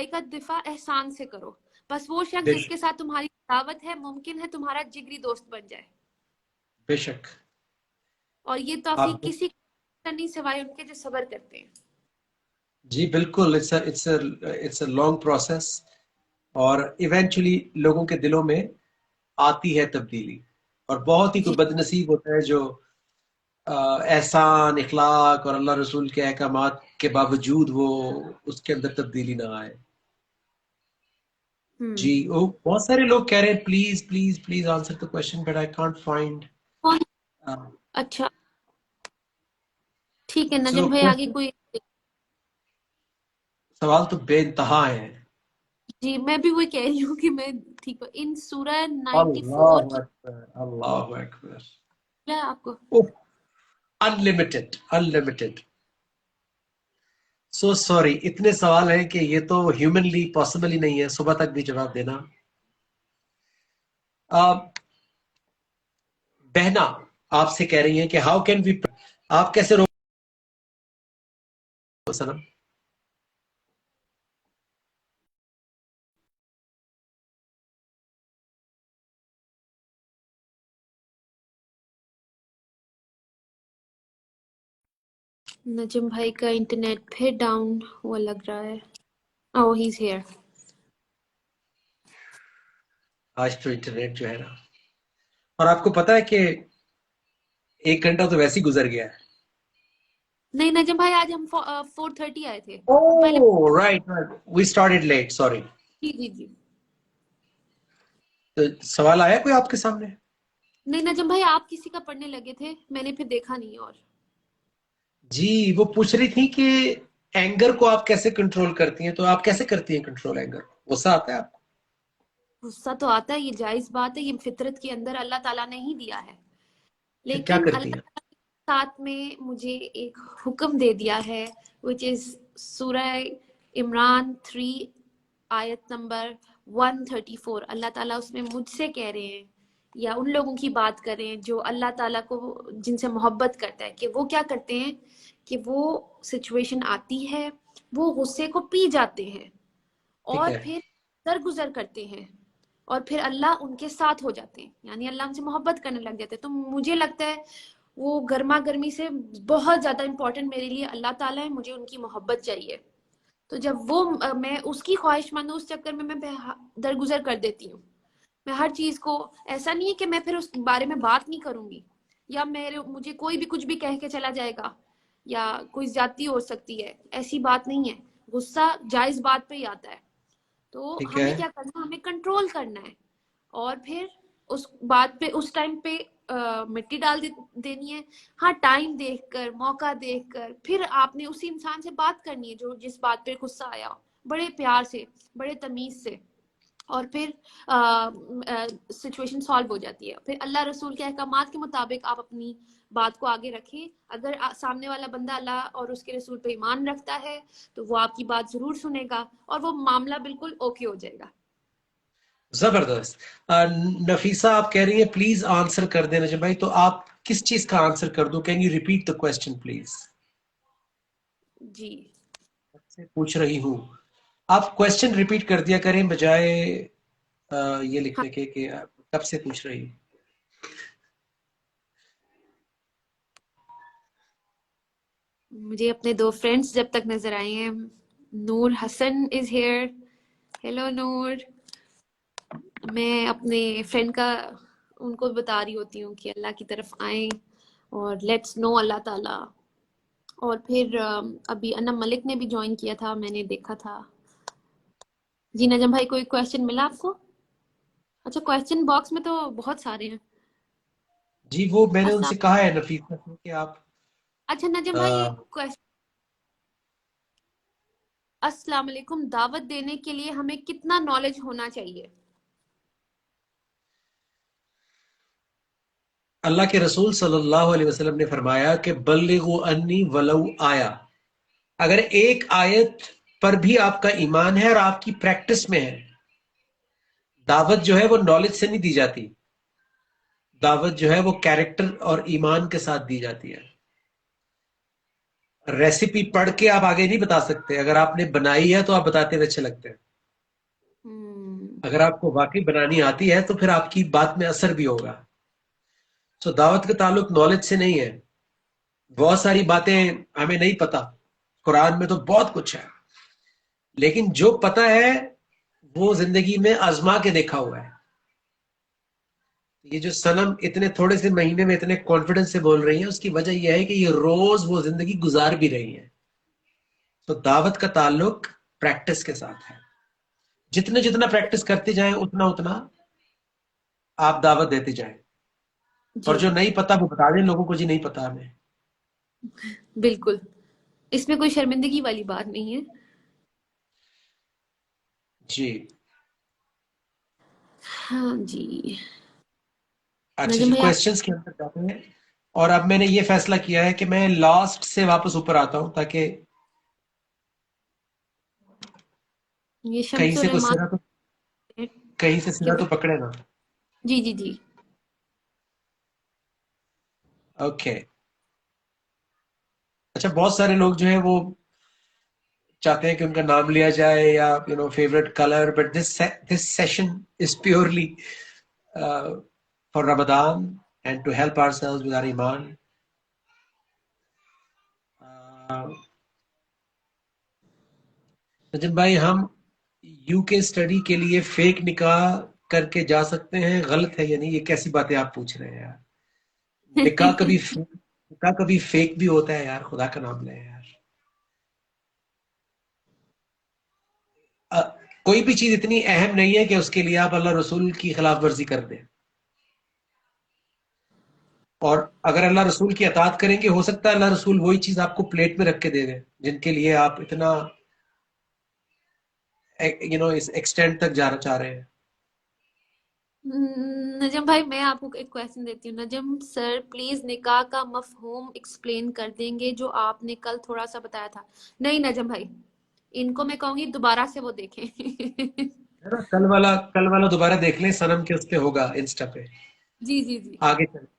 کا دفاع احسان سے کرو. بس وہ شخص بے جس شک کے ساتھ تمہاری دعوت ہے ممکن ہے تمہارا جگری دوست بن جائے. بے شک. اور یہ آپ توفیق کسی کو نہیں سوائے ان کے جو صبر کرتے ہیں. جی بالکل, اٹس اے لانگ پروسیس, اور ایونچولی لوگوں کے دلوں میں آتی ہے تبدیلی. اور بہت ہی جی کوئی بد نصیب ہوتا ہے جو احسان, اخلاق اور اللہ رسول کے احکامات کے باوجود وہ اس کے اندر تبدیلی نہ آئے. جی, وہ بہت سارے لوگ کہہ رہے ہیں please please please answer the question but I can't find. اچھا ٹھیک ہے سو نجم بھائی, آگے کوئی؟ سوال تو بے انتہا ہے. جی میں بھی وہی کہہ رہی ہوں کہ میں ٹھیک ہوں. ان سورہ 94 اللہ کی اکبر, اللہ اکبر. ہے آپ کو انلمیٹڈ انلمیٹڈ. سو سوری, اتنے سوال ہیں کہ یہ تو ہیومنلی پاسبل ہی نہیں ہے صبح تک بھی جواب دینا. بہنا آپ سے کہہ رہی ہیں کہ ہاؤ کین وی, آپ کیسے روک سنم؟ نجم بھائی کا انٹرنیٹ پھر ڈاؤن ہوا لگ رہا ہے. اوہ ہی از ہیئر. آج تو انٹرنیٹ جو ہے نا, اور آپ کو پتا ہے کہ 1 گھنٹہ تو ویسے ہی گزر گیا ہے. نہیں نجم بھائی, آج ہم 4:30 آئے تھے, ہم پہلے. Oh right, we started late, sorry. جی جی جی. تو سوال آیا کوئی آپ کے سامنے؟ نہیں نجم بھائی, آپ کسی کا پڑھنے لگے تھے, میں نے پھر دیکھا نہیں. اور جی, وہ پوچھ رہی تھی کہ اینگر کو آپ کیسے کنٹرول کرتی ہیں, تو آپ کیسے کرتی ہیں کنٹرول اینگر؟ غصہ آتا ہے آپ کو؟ غصہ تو آتا ہے, یہ جائز بات ہے, یہ فطرت کے اندر اللہ تعالیٰ نے ہی دیا ہے. پھر کیا لیکن کرتی اللہ ہیں؟ تعالیٰ کے ساتھ میں مجھے ایک حکم دے دیا ہے, which is سورہ عمران 3 آیت نمبر 134. اللہ تعالیٰ اس میں مجھ سے کہہ رہے ہیں, یا ان لوگوں کی بات کر رہے ہیں جو اللہ تعالیٰ کو, جن سے محبت کرتا ہے, کہ وہ کیا کرتے ہیں کہ وہ سچویشن آتی ہے, وہ غصے کو پی جاتے ہیں ٹھیک اور ہے. پھر درگزر کرتے ہیں, اور پھر اللہ ان کے ساتھ ہو جاتے ہیں, یعنی اللہ ان سے محبت کرنے لگ جاتے ہیں. تو مجھے لگتا ہے وہ گرما گرمی سے بہت زیادہ امپورٹنٹ میرے لیے اللہ تعالیٰ ہے, مجھے ان کی محبت چاہیے. تو جب وہ میں اس کی خواہش مند ہوں, اس چکر میں درگزر کر دیتی ہوں. میں ہر چیز کو, ایسا نہیں ہے کہ میں پھر اس بارے میں بات نہیں کروں گی, یا مجھے کوئی بھی کچھ بھی کہہ کے چلا جائے گا, یا کوئی زیادتی ہو سکتی ہے، ایسی بات نہیں ہے. غصہ جائز بات پہ ہی آتا ہے. تو ٹھیک ہے. ہمیں کیا کرنا ہے، ہمیں کنٹرول کرنا ہے. اور پھر اس بات پہ اس ٹائم پہ مٹی ڈال دینی ہے. ہاں ٹائم دیکھ کر، موقع دیکھ کر، پھر آپ نے اسی انسان سے بات کرنی ہے جو جس بات پہ غصہ آیا ہو، بڑے پیار سے، بڑے تمیز سے. اور پھر سچویشن سالو ہو جاتی ہے. پھر اللہ رسول کے احکامات کے مطابق آپ اپنی بات کو آگے رکھیں. اگر سامنے والا بندہ اللہ اور اس کے رسول پہ ایمان رکھتا ہے تو وہ آپ کی بات ضرور سنے گا اور وہ معاملہ بالکل اوکے ہو جائے گا. زبردست. نفیسہ آپ کہہ رہی ہیں پلیز آنسر کر دیں نجم بھائی، تو آپ کس چیز کا آنسر کر دو؟ Can you repeat the question please? جی سے پوچھ رہی ہوں، آپ کوشچن ریپیٹ کر دیا کریں بجائے یہ ہاں، لکھنے کے کہ کب سے پوچھ رہی. مجھے اپنے دو فرینڈس جب تک نظر آئے ہیں. نور حسن از ہیئر. ہیلو نور. میں اپنے فرینڈ کا ان کو بتا رہی ہوتی ہوں کہ اللہ کی طرف آئیں اور لیٹس نو اللہ تعالی. اور پھر ابھی انم ملک نے بھی جوائن کیا تھا، میں نے دیکھا تھا. جی نجم بھائی کوئی کویسچن ملا آپ کو؟ اچھا کویسچن باکس میں تو بہت سارے ہیں. جی وہ میں نے ان سے السلام کہا ہے نفیسہ سے کہ آپ اچھا نجم بھائی ایک کویسچن. السلام علیکم، دعوت دینے کے لیے ہمیں کتنا نالج ہونا چاہیے؟ اللہ کے رسول صلی اللہ علیہ وسلم نے فرمایا کہ بلغوا انی ولو آیا. اگر ایک آیت پر بھی آپ کا ایمان ہے اور آپ کی پریکٹس میں ہے. دعوت جو ہے وہ نالج سے نہیں دی جاتی، دعوت جو ہے وہ کیریکٹر اور ایمان کے ساتھ دی جاتی ہے. ریسیپی پڑھ کے آپ آگے نہیں بتا سکتے، اگر آپ نے بنائی ہے تو آپ بتاتے ہوئے اچھے لگتے ہیں. اگر آپ کو واقعی بنانی آتی ہے تو پھر آپ کی بات میں اثر بھی ہوگا. تو دعوت کا تعلق نالج سے نہیں ہے. بہت ساری باتیں ہمیں نہیں پتا، قرآن میں تو بہت کچھ ہے، لیکن جو پتا ہے وہ زندگی میں آزما کے دیکھا ہوا ہے. یہ جو سنم اتنے تھوڑے سے مہینے میں اتنے کانفیڈنس سے بول رہی ہیں، اس کی وجہ یہ ہے کہ یہ روز وہ زندگی گزار بھی رہی ہیں. تو دعوت کا تعلق پریکٹس کے ساتھ ہے. جتنا پریکٹس کرتے جائیں اتنا آپ دعوت دیتے جائیں. اور جی جو نہیں پتا وہ بتا دیں لوگوں کو، جی نہیں پتا ہمیں. بالکل، اس میں کوئی شرمندگی والی بات نہیں ہے. جی ہاں جی اچھا نجم جی، بھائی آپ کوشچنس کے اندر جاتے ہیں. اور اب میں نے یہ فیصلہ کیا ہے کہ میں لاسٹ سے واپس اوپر آتا ہوں تاکہ یہ کہیں شمس سے کوئی الرحمان. سرا تو کہیں سے سرا تو پکڑے نا. جی جی جی اوکے. اچھا بہت سارے لوگ جو ہیں وہ چاہتے ہیں کہ ان کا نام لیا جائے یا favourite colour, but this session is purely for Ramzan and to help ourselves with our iman. Najam بھائی ہم یو کے اسٹڈی کے لیے فیک نکاح کر کے جا سکتے ہیں؟ غلط ہے یعنی یہ کیسی باتیں آپ پوچھ رہے ہیں یار. نکاح کبھی فیک بھی ہوتا ہے یار، خدا کا نام لے یار. کوئی بھی چیز اتنی اہم نہیں ہے کہ اس کے لیے آپ اللہ رسول کی خلاف ورزی کر دیں. اور اگر اللہ رسول کی اطاعت کریں گے ہو سکتا ہے اللہ رسول وہی چیز آپ کو پلیٹ میں رکھ کے دے دیں جن کے لیے آپ اتنا اس ایکسٹینڈ تک جانا چاہ رہے ہیں. نجم بھائی میں آپ کو ایک کویسچن دیتی ہوں. نجم سر پلیز نکاح کا مفہوم ایکسپلین کر دیں گے جو آپ نے کل تھوڑا سا بتایا تھا. نہیں نجم بھائی، ان کو میں کہوں گی دوبارہ سے وہ دیکھیں. کل والا دوبارہ دیکھ لیں، سنم کے اس پہ ہوگا انسٹا پہ. جی جی جی. آگے چلیں.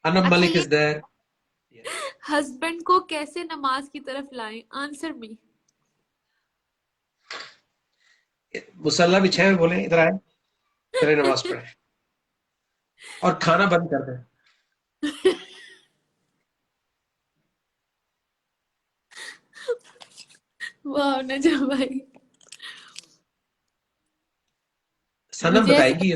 انم اچھا ملک یہ از دیر. ہسبینڈ کو کیسے نماز کی طرف لائیں؟ آنسر می. مسلح بچھائے بولے ادھر آئے، چلے نماز پڑھے اور کھانا بند کر دیں. واہ نجم بھائی، سنم مجھے بتائے ایسا گی.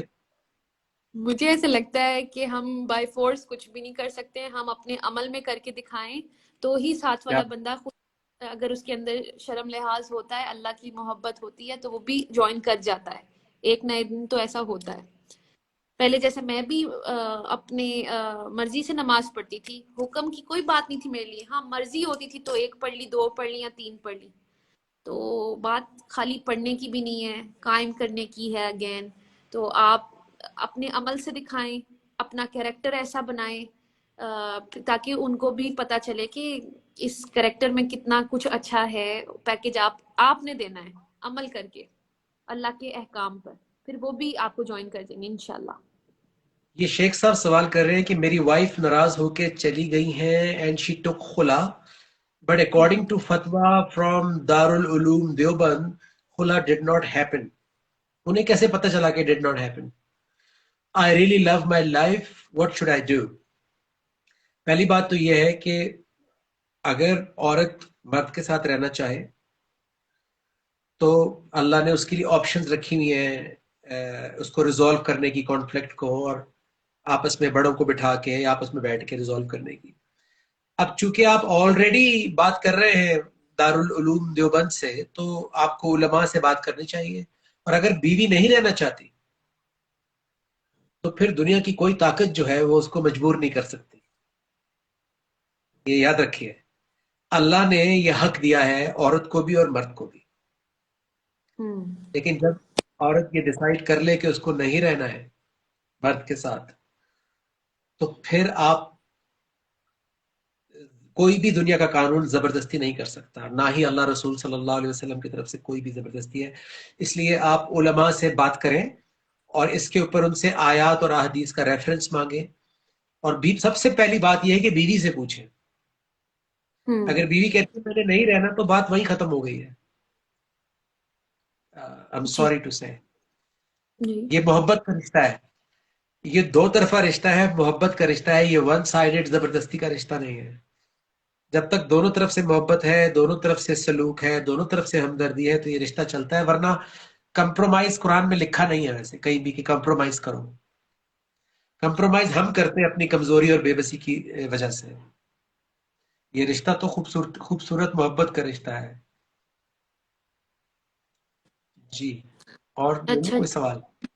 مجھے ایسا لگتا ہے کہ ہم بائی فورس کچھ بھی نہیں کر سکتے ہیں، ہم اپنے عمل میں کر کے دکھائیں تو ہی ساتھ کیا والا بندہ خود، اگر اس کے اندر شرم لحاظ ہوتا ہے، اللہ کی محبت ہوتی ہے، تو وہ بھی جوائن کر جاتا ہے. ایک نہ ایک دن تو ایسا ہوتا ہے. پہلے جیسے میں بھی اپنے مرضی سے نماز پڑھتی تھی، حکم کی کوئی بات نہیں تھی میرے لیے. ہاں مرضی ہوتی تھی تو ایک پڑھ لی، دو پڑھ لی یا تین پڑھ لی. تو بات خالی پڑھنے کی بھی نہیں ہے، قائم کرنے کی ہے اگین. تو آپ اپنے عمل سے دکھائیں، اپنا کیریکٹر ایسا بنائیں تاکہ ان کو بھی پتا چلے کہ اس کیریکٹر میں کتنا کچھ اچھا ہے. پیکج آپ نے دینا ہے عمل کر کے اللہ کے احکام پر، پھر وہ بھی آپ کو جوائن کر دیں گے انشاءاللہ. یہ شیخ صاحب سوال کر رہے ہیں کہ میری وائف ناراض ہو کے چلی گئی ہیں اینڈ شی ٹک خلا بٹ اکارڈنگ ٹو فتوا فرام دارالعلوم دیوبند خلا ڈڈ ناٹ ہیپن. انہیں کیسے پتہ چلا کہ did not happen? I really love my life what should I do? پہلی بات تو یہ ہے کہ اگر عورت مرد کے ساتھ رہنا چاہے تو اللہ نے اس کے لیے آپشنز رکھی ہوئی ہیں اس کو ریزالو کرنے کی، کانفلکٹ کو، اور آپس میں بڑوں کو بٹھا کے آپس میں بیٹھ کے ریزالو کرنے کی. اب چونکہ آپ آلریڈی بات کر رہے ہیں دارالعلوم دیوبند سے، تو آپ کو علماء سے بات کرنی چاہیے. اور اگر بیوی نہیں رہنا چاہتی تو پھر دنیا کی کوئی طاقت جو ہے وہ اس کو مجبور نہیں کر سکتی. یہ یاد رکھیے، اللہ نے یہ حق دیا ہے عورت کو بھی اور مرد کو بھی. لیکن جب عورت یہ ڈیسائیڈ کر لے کہ اس کو نہیں رہنا ہے مرد کے ساتھ، تو پھر آپ کوئی بھی دنیا کا قانون زبردستی نہیں کر سکتا، نہ ہی اللہ رسول صلی اللہ علیہ وسلم کی طرف سے کوئی بھی زبردستی ہے. اس لیے آپ علماء سے بات کریں اور اس کے اوپر ان سے آیات اور احادیث کا ریفرنس مانگیں. اور سب سے پہلی بات یہ ہے کہ بیوی سے پوچھیں. اگر بیوی کہتی ہے میں نے نہیں رہنا تو بات وہیں ختم ہو گئی ہے. I'm G sorry to say. جی یہ محبت کا رشتہ ہے، یہ دو طرفہ رشتہ ہے، محبت کا رشتہ ہے، یہ ون سائیڈڈ زبردستی کا رشتہ نہیں ہے. جب تک دونوں طرف سے محبت ہے، دونوں طرف سے سلوک ہے، دونوں طرف سے ہمدردی ہے، تو یہ رشتہ چلتا ہے. ورنہ کمپرومائز قرآن میں لکھا نہیں ہے ویسے کہیں بھی کہ کمپرومائز کرو. کمپرومائز ہم کرتے ہیں اپنی کمزوری اور بے بسی کی وجہ سے. یہ رشتہ تو خوبصورت خوبصورت محبت کا رشتہ ہے. جی اور بولے اچھا. کوئی سوال؟ جی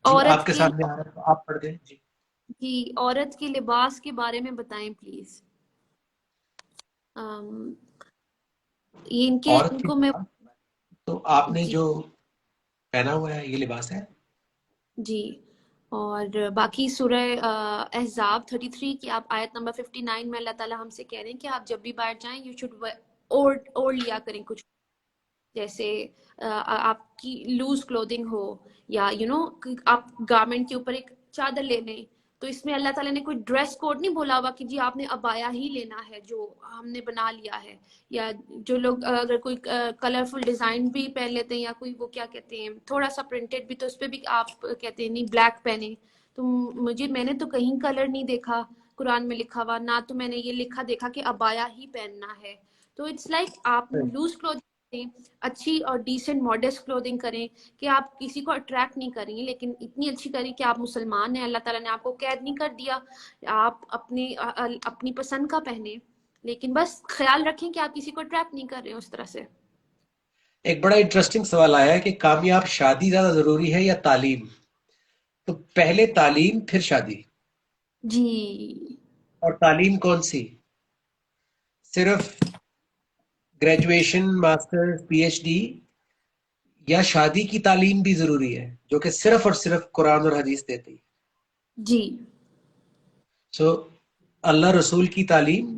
آپ عورت کے کے سامنے آ رہا ہے تو آپ پڑھ دیں. جی جی عورت کے لباس کے بارے میں بتائیں پلیز. یہ ان عورت کی کو میں. لباس تو آپ نے جی جو پہنا ہوا ہے یہ لباس ہے. جی. اور باقی سورہ احزاب 33 کی آپ آیت نمبر 59 میں اللہ تعالیٰ ہم سے کہہ رہے ہیں کہ آپ جب بھی باہر جائیں یو شوڈ اوڑھ لیا کریں کچھ، جیسے آپ کی لوز کلودنگ ہو یا آپ گارمنٹ کے اوپر ایک چادر لے لیں. تو اس میں اللہ تعالیٰ نے کوئی ڈریس کوڈ نہیں بولا ہوا کہ جی آپ نے ابایا ہی لینا ہے جو ہم نے بنا لیا ہے. یا جو لوگ اگر کوئی کلرفل ڈیزائن بھی پہن لیتے ہیں یا کوئی وہ کیا کہتے ہیں تھوڑا سا پرنٹڈ بھی، تو اس پہ بھی آپ کہتے ہیں نہیں بلیک پہنے. تو میں نے تو کہیں کلر نہیں دیکھا قرآن میں لکھا ہوا، نہ تو میں نے یہ دیکھا کہ ابایا ہی پہننا ہے. تو اٹس لائک آپ لوز کلوتھ اچھی اور ڈیسنٹ ماڈسٹ کلودنگ کریں کہ آپ کسی کو اٹریکٹ نہیں کریں، لیکن اتنی اچھی کریں کہ آپ مسلمان ہیں، اللہ تعالیٰ نے آپ کو قید نہیں کر دیا، آپ اپنی پسند کا پہنے، لیکن بس خیال رکھیں کہ آپ کسی کو اٹریکٹ نہیں کر رہے ہیں اس طرح سے. ایک بڑا انٹرسٹنگ سوال آیا ہے کہ کامیاب شادی زیادہ ضروری ہے یا تعلیم؟ تو پہلے تعلیم پھر شادی. جی اور تعلیم کون سی؟ صرف graduation, master, P H D, یا شادی کی تعلیم بھی ضروری ہے جو کہ صرف اور صرف قرآن اور حدیث دیتی ہے؟ جی سو اللہ رسول کی تعلیم،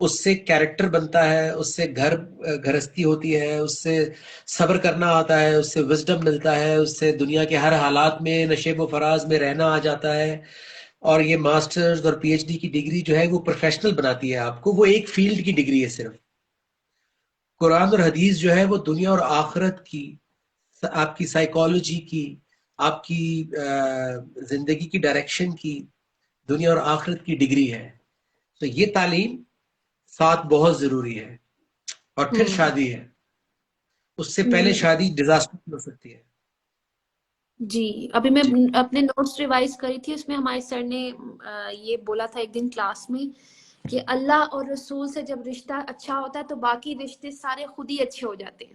اس سے کیریکٹر بنتا ہے، اس سے گھرستی ہوتی ہے، اس سے صبر کرنا آتا ہے، اس سے وزڈم ملتا ہے، اس سے دنیا کے ہر حالات میں نشیب و فراز میں رہنا آ جاتا ہے. اور یہ ماسٹرز اور پی ایچ ڈی کی ڈگری جو ہے وہ پروفیشنل بناتی ہے آپ کو. وہ ایک فیلڈ کی ڈگری ہے صرف. قرآن اور حدیث جو ہے وہ دنیا اور آخرت کی، آپ کی سائیکالوجی کی، آپ کی زندگی کی ڈائریکشن کی، دنیا اور آخرت کی ڈگری ہے. تو یہ تعلیم ساتھ بہت ضروری ہے. اور پھر شادی ہے. اس سے پہلے شادی ڈیزاسٹر ہو سکتی ہے. جی ابھی میں جی اپنے نوٹس ریوائز کری تھی، اس میں ہمارے سر نے یہ بولا تھا ایک دن کلاس میں کہ اللہ اور رسول سے جب رشتہ اچھا ہوتا ہے تو باقی رشتے سارے خود ہی اچھے ہو جاتے ہیں.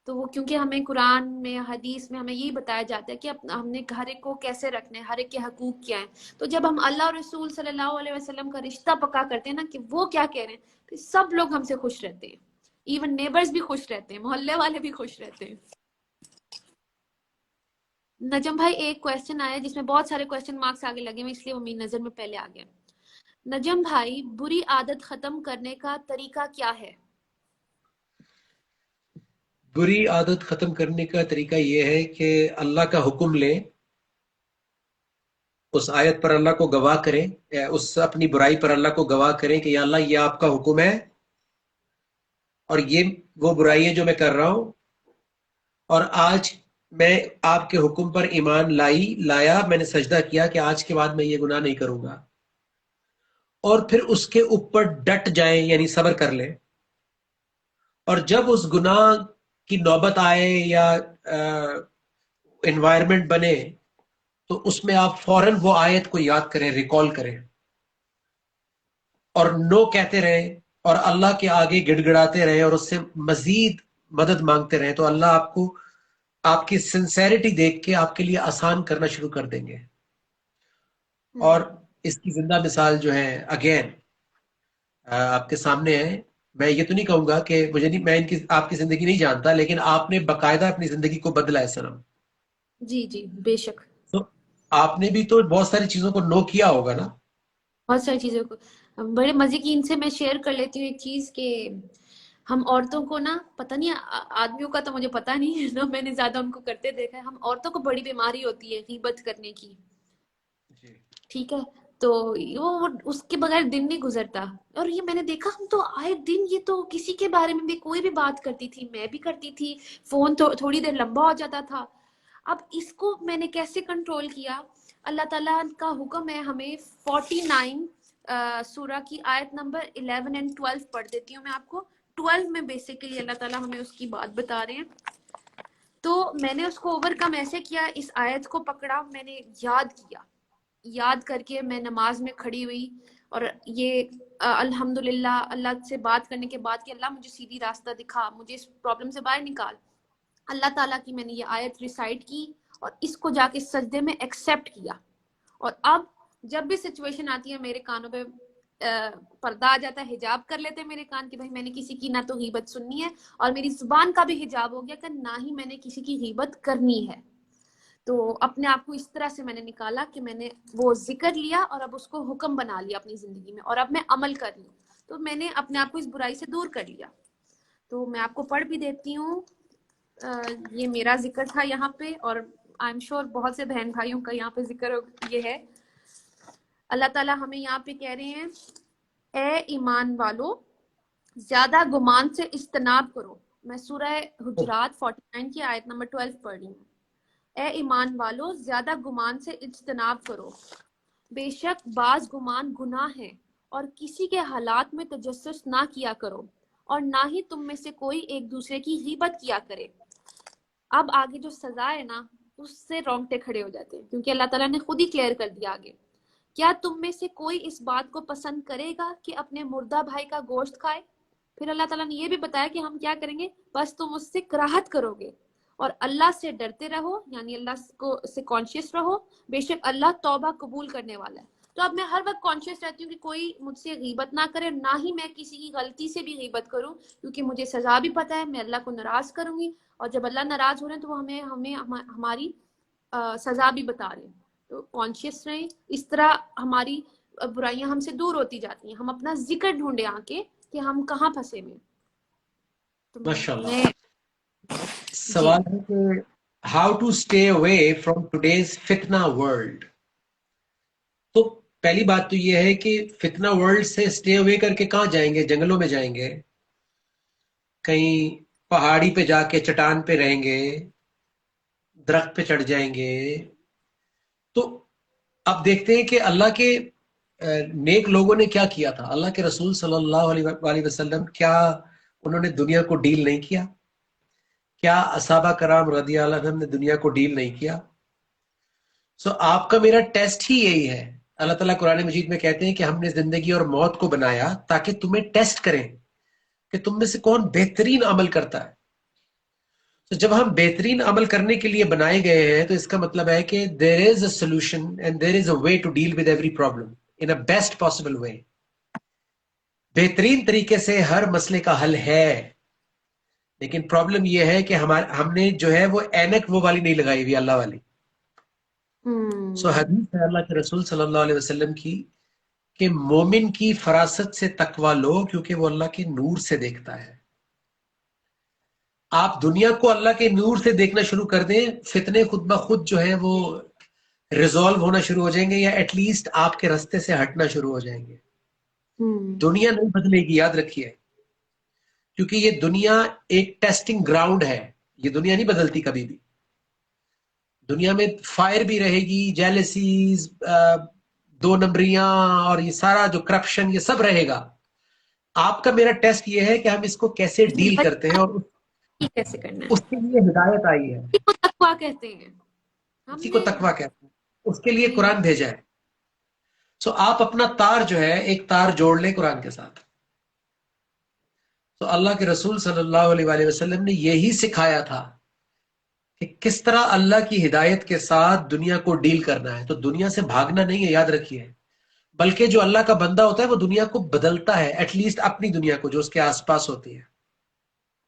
تو وہ کیونکہ ہمیں قرآن میں حدیث میں ہمیں یہی بتایا جاتا ہے کہ ہم نے ہر ایک کو کیسے رکھنا ہے، ہر ایک کے حقوق کیا ہیں. تو جب ہم اللہ اور رسول صلی اللہ علیہ وسلم کا رشتہ پکا کرتے ہیں نا کہ وہ کیا کہہ رہے ہیں، تو سب لوگ ہم سے خوش رہتے ہیں، ایون نیبرز بھی خوش رہتے ہیں، محلے والے بھی خوش رہتے ہیں. نجم بھائی ایک کویسچن آیا جس میں بہت سارے کویسچن مارکس آگے لگے ہوئے، اس لیے وہ میری نظر میں پہلے آ گیا. نجم بھائی بری عادت ختم کرنے کا طریقہ کیا ہے؟ بری عادت ختم کرنے کا طریقہ یہ ہے کہ اللہ کا حکم لیں، اس آیت پر اللہ کو گواہ کریں، اس اپنی برائی پر اللہ کو گواہ کریں کہ یا اللہ یہ آپ کا حکم ہے اور یہ وہ برائی ہے جو میں کر رہا ہوں، اور آج میں آپ کے حکم پر ایمان لایا، میں نے سجدہ کیا کہ آج کے بعد میں یہ گناہ نہیں کروں گا، اور پھر اس کے اوپر ڈٹ جائیں، یعنی صبر کر لیں. اور جب اس گناہ کی نوبت آئے یا انوائرمنٹ بنے تو اس میں آپ فوراً وہ آیت کو یاد کریں، ریکال کریں، اور نو کہتے رہیں اور اللہ کے آگے گڑ گڑاتے رہیں اور اس سے مزید مدد مانگتے رہیں، تو اللہ آپ کو آپ کی سنسیریٹی دیکھ کے آپ کے لیے آسان کرنا شروع کر دیں گے. اور اس کی زندہ مثال جو ہے اگین آپ کے سامنے ہے. میں یہ تو نہیں کہوں گا کہ مجھے نہیں، میں آپ کی زندگی نہیں جانتا، لیکن آپ نے باقاعدہ اپنی زندگی کو بدلا ہے سنم. جی جی بے شک. تو آپ نے بھی تو بہت ساری چیزوں کو نو کیا ہوگا نا. بہت ساری چیزوں کو بڑے مزے کی ان سے میں شیئر کر لیتی ہوں ایک چیز کہ ہم عورتوں کو نا پتہ نہیں، آدمیوں کا تو مجھے پتہ نہیں ہے نا، میں نے زیادہ ان کو کرتے دیکھا ہے. ہم عورتوں کو بڑی بیماری ہوتی ہے غیبت کرنے کی، جی ٹھیک ہے؟ تو وہ اس کے بغیر دن نہیں گزرتا. اور یہ میں نے دیکھا ہم تو آئے دن یہ تو کسی کے بارے میں بھی کوئی بھی بات کرتی تھی، میں بھی کرتی تھی، فون تو تھوڑی دیر لمبا ہو جاتا تھا. اب اس کو میں نے کیسے کنٹرول کیا؟ اللہ تعالیٰ کا حکم ہے ہمیں 49 سورہ کی آیت نمبر 11 and 12 پڑھ دیتی ہوں میں آپ کو. 12 میں بیسیکلی اللہ تعالیٰ ہمیں اس کی بات بتا رہے ہیں. تو میں نے اس کو اوور کم ایسے کیا، اس آیت کو پکڑا، میں نے یاد کر کے میں نماز میں کھڑی ہوئی اور یہ الحمدللہ اللہ سے بات کرنے کے بعد کہ اللہ مجھے سیدھی راستہ دکھا، مجھے اس پرابلم سے باہر نکال. اللہ تعالیٰ کی میں نے یہ آیت ریسائٹ کی اور اس کو جا کے سجدے میں ایکسیپٹ کیا. اور اب جب بھی سچویشن آتی ہے میرے کانوں پہ پردہ آ جاتا ہے، حجاب کر لیتے ہیں میرے کان کہ بھائی میں نے کسی کی نہ تو غیبت سننی ہے، اور میری زبان کا بھی حجاب ہو گیا کہ نہ ہی میں نے کسی کی غیبت کرنی ہے. تو اپنے آپ کو اس طرح سے میں نے نکالا کہ میں نے وہ ذکر لیا اور اب اس کو حکم بنا لیا اپنی زندگی میں، اور اب میں عمل کر لوں. تو میں نے اپنے آپ کو اس برائی سے دور کر لیا. تو میں آپ کو پڑھ بھی دیتی ہوں. یہ میرا ذکر تھا یہاں پہ، اور آئی ایم شیور بہت سے بہن بھائیوں کا یہاں پہ ذکر یہ ہے. اللہ تعالیٰ ہمیں یہاں پہ کہہ رہے ہیں اے ایمان والو زیادہ گمان سے اجتناب کرو. میں سورہ حجرات 49 کی آیت نمبر 12 پڑھ رہی ہوں. اے ایمان والو زیادہ گمان سے اجتناب کرو، بے شک بعض گمان گناہ ہے، اور کسی کے حالات میں تجسس نہ کیا کرو، اور نہ ہی تم میں سے کوئی ایک دوسرے کی غیبت کیا کرے. اب آگے جو سزا ہے نا اس سے رونگٹے کھڑے ہو جاتے ہیں، کیونکہ اللہ تعالیٰ نے خود ہی کلیئر کر دیا آگے. کیا تم میں سے کوئی اس بات کو پسند کرے گا کہ اپنے مردہ بھائی کا گوشت کھائے؟ پھر اللہ تعالیٰ نے یہ بھی بتایا کہ ہم کیا کریں گے، بس تم اس سے کراہت کرو گے اور اللہ سے ڈرتے رہو، یعنی اللہ کو سے کانشیس رہو، بے شک اللہ توبہ قبول کرنے والا ہے. تو اب میں ہر وقت کانشیس رہتی ہوں کہ کوئی مجھ سے غیبت نہ کرے، نہ ہی میں کسی کی غلطی سے بھی غیبت کروں، کیونکہ مجھے سزا بھی پتہ ہے، میں اللہ کو ناراض کروں گی، اور جب اللہ ناراض ہو رہے ہیں تو وہ ہمیں ہماری سزا بھی بتا رہے ہیں. تو کانشیس رہیں، اس طرح ہماری برائیاں ہم سے دور ہوتی جاتی ہیں. ہم اپنا ذکر ڈھونڈے آ کے کہ ہم کہاں پھنسے ہوئے. تو ماشاء اللہ. میں جی سوال ہے کہ how to stay away from today's fitna world. تو پہلی بات تو یہ ہے کہ فتنہ ورلڈ سے اسٹے اوے کر کے کہاں جائیں گے؟ جنگلوں میں جائیں گے، کہیں پہاڑی پہ جا کے چٹان پہ رہیں گے، درخت پہ چڑھ جائیں گے. تو اب دیکھتے ہیں کہ اللہ کے نیک لوگوں نے کیا کیا تھا. اللہ کے رسول صلی اللہ علیہ وسلم کیا انہوں نے دنیا کو ڈیل نہیں کیا؟ کیا اصحابہ کرام رضی اللہ عنہم نے دنیا کو ڈیل نہیں کیا؟ سو آپ کا میرا ٹیسٹ ہی یہی ہے. اللہ تعالیٰ قرآن مجید میں کہتے ہیں کہ ہم نے زندگی اور موت کو بنایا تاکہ تمہیں ٹیسٹ کریں کہ تم میں سے کون بہترین عمل کرتا ہے. تو جب ہم بہترین عمل کرنے کے لیے بنائے گئے ہیں تو اس کا مطلب ہے کہ there is a solution and there is a way to deal with every problem in a best possible way. بہترین طریقے سے ہر مسئلے کا حل ہے. لیکن پرابلم یہ ہے کہ ہم نے جو ہے وہ اینک وہ والی نہیں لگائی ہوئی، اللہ والی. سو حدیث ہے اللہ کے رسول صلی اللہ علیہ وسلم کی کہ مومن کی فراست سے تقوی لو کیونکہ وہ اللہ کے نور سے دیکھتا ہے. آپ دنیا کو اللہ کے نور سے دیکھنا شروع کر دیں، فتنے خود بخود جو ہے وہ ریزالو ہونا شروع ہو جائیں گے، یا ایٹ لیسٹ آپ کے رستے سے ہٹنا شروع ہو جائیں گے. دنیا نہیں بدلے گی، یاد رکھیے، کیونکہ یہ دنیا ایک ٹیسٹنگ گراؤنڈ ہے. یہ دنیا نہیں بدلتی کبھی بھی. دنیا میں فائر بھی رہے گی، جیلسیز، دو نمبریاں اور یہ سارا جو کرپشن، یہ سب رہے گا. آپ کا میرا ٹیسٹ یہ ہے کہ ہم اس کو کیسے ڈیل کرتے ہیں، اور کیسے کرنا ہے. اس کے لیے ہدایت آئی ہے. اسی کو تقویٰ کہتے ہیں. اسی کو تقویٰ کہتے ہیں. اس کے لیے قرآن بھیجا ہے. سو آپ اپنا تار جو ہے ایک تار جوڑ لیں قرآن کے ساتھ. تو اللہ کے رسول صلی اللہ علیہ وآلہ وسلم نے یہی سکھایا تھا کہ کس طرح اللہ کی ہدایت کے ساتھ دنیا کو ڈیل کرنا ہے. تو دنیا سے بھاگنا نہیں ہے، یاد رکھیے، بلکہ جو اللہ کا بندہ ہوتا ہے وہ دنیا کو بدلتا ہے، ایٹ لیسٹ اپنی دنیا کو جو اس کے آس پاس ہوتی ہے،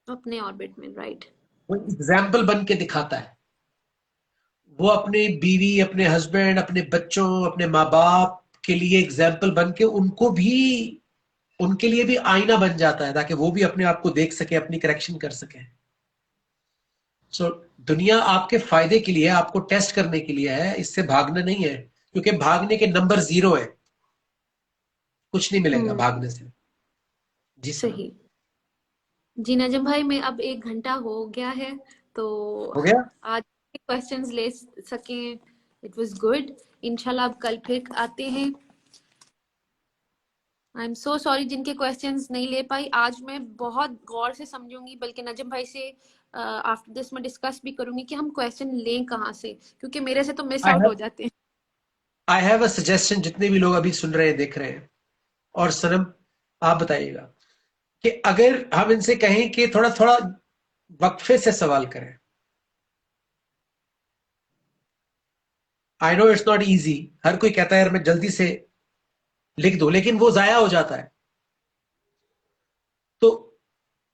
اپنے آربٹ میں. رائٹ. وہ ایگزامپل بن کے دکھاتا ہے. وہ اپنے بیوی، اپنے ہسبینڈ، اپنے بچوں، اپنے ماں باپ کے لیے ایگزامپل بن کے ان کے لیے بھی آئینہ بن جاتا ہے تاکہ وہ بھی اپنے آپ کو دیکھ سکے، اپنی کریکشن کر سکے. سو دنیا آپ کے فائدے کے لیے، آپ کو ٹیسٹ کرنے کے لیے ہے، اس سے بھاگنا نہیں ہے، کیونکہ بھاگنے کے نمبر 0 ہے. کچھ نہیں ملے گا بھاگنے سے. جی صحیح. جی نجم بھائی، میں اب 1 گھنٹہ ہو گیا ہے تو ہو گیا. آج کوشچنز لے سکیں. It was good. انشاءاللہ اب کل پھر آتے ہیں. آئی ایم سو سوری جن کے کوشچنز نہیں لے پائی. آج میں بہت غور سے سمجھوں گی، بلکہ نجم بھائی سے آفٹر دس میں ڈسکس بھی کروں گی کہ ہم کوشچن لیں کہاں سے، کیونکہ میرے سے تو مس آؤٹ ہو جاتے ہیں. آئی ہیو اے سجیشن، جتنے بھی لوگ ابھی سن رہے ہیں، دیکھ رہے ہیں، اور سنم آپ بتائیے گا کہ اگر ہم ان سے کہیں کہ تھوڑا تھوڑا وقفے سے سوال کریں. آئی نو اٹس ناٹ ایزی، ہر کوئی کہتا ہے یار میں جلدی سے لکھ دوں، لیکن وہ ضائع ہو جاتا ہے. تو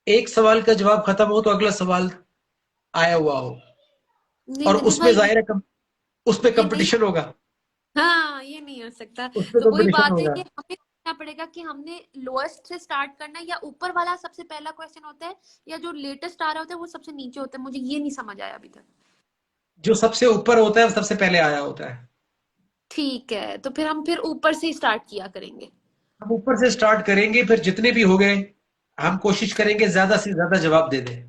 ایک سوال کا جواب ختم ہو تو اگلا سوال آیا ہوا ہو، نہیں اور نجم اس میں بھائی، ظاہر ہے اس پہ یہ نہیں، کمپٹیشن ہوگا. ہاں یہ نہیں ہو سکتا. اس پہ تو وہی کمپٹیشن بات ہے ہوگا. کہ ہمیں سوچنا پڑے گا کہ ہم نے لوئسٹ سے سٹارٹ کرنا ہے یا اوپر والا سب سے پہلا کوشچن ہوتا ہے، یا جو لیٹسٹ آ رہا ہوتا ہے وہ سب سے نیچے ہوتا ہے. مجھے یہ نہیں سمجھ آیا ابھی تک. جو سب سے اوپر ہوتا ہے وہ سب سے پہلے آیا ہوتا ہے. ٹھیک ہے، تو پھر ہم اوپر سے اسٹارٹ کیا کریں گے. ہم اوپر سے سٹارٹ کریں گے، پھر جتنے بھی ہو گئے ہم کوشش کریں گے زیادہ سے زیادہ جواب دے دیں.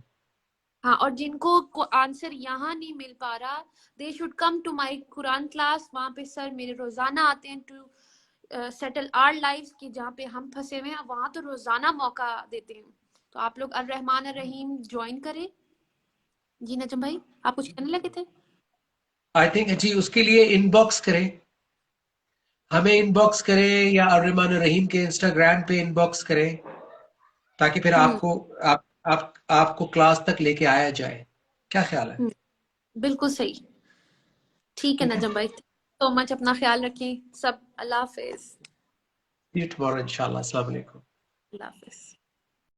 ہاں، اور جن کو آنسر یہاں نہیں مل پا رہا، they should come to my Quran class. وہاں پہ سر میرے روزانہ آتے ہیں ٹو سیٹل آر لائف، کی جہاں پہ ہم پھنسے ہوئے ہیں وہاں تو روزانہ موقع دیتے ہیں. تو آپ لوگ الرحمن الرحیم جوائن کریں. جی نجم بھائی، آپ کچھ کہنے لگے تھے؟ آئی تھنک جی اس کے لیے ان باکس کریں، ہمیں ان باکس کریں، یا الرحمن الرحیم کے انسٹاگرام پہ ان باکس کریں، تاکہ پھر آپ کو کلاس تک لے کے آیا جائے. کیا خیال ہے؟ بالکل صحیح. ٹھیک ہے نجم بھائی، سو مچ. اپنا خیال رکھیں سب. اللہ حافظ. ٹمارو انشاءاللہ. السلام علیکم. اللہ حافظ.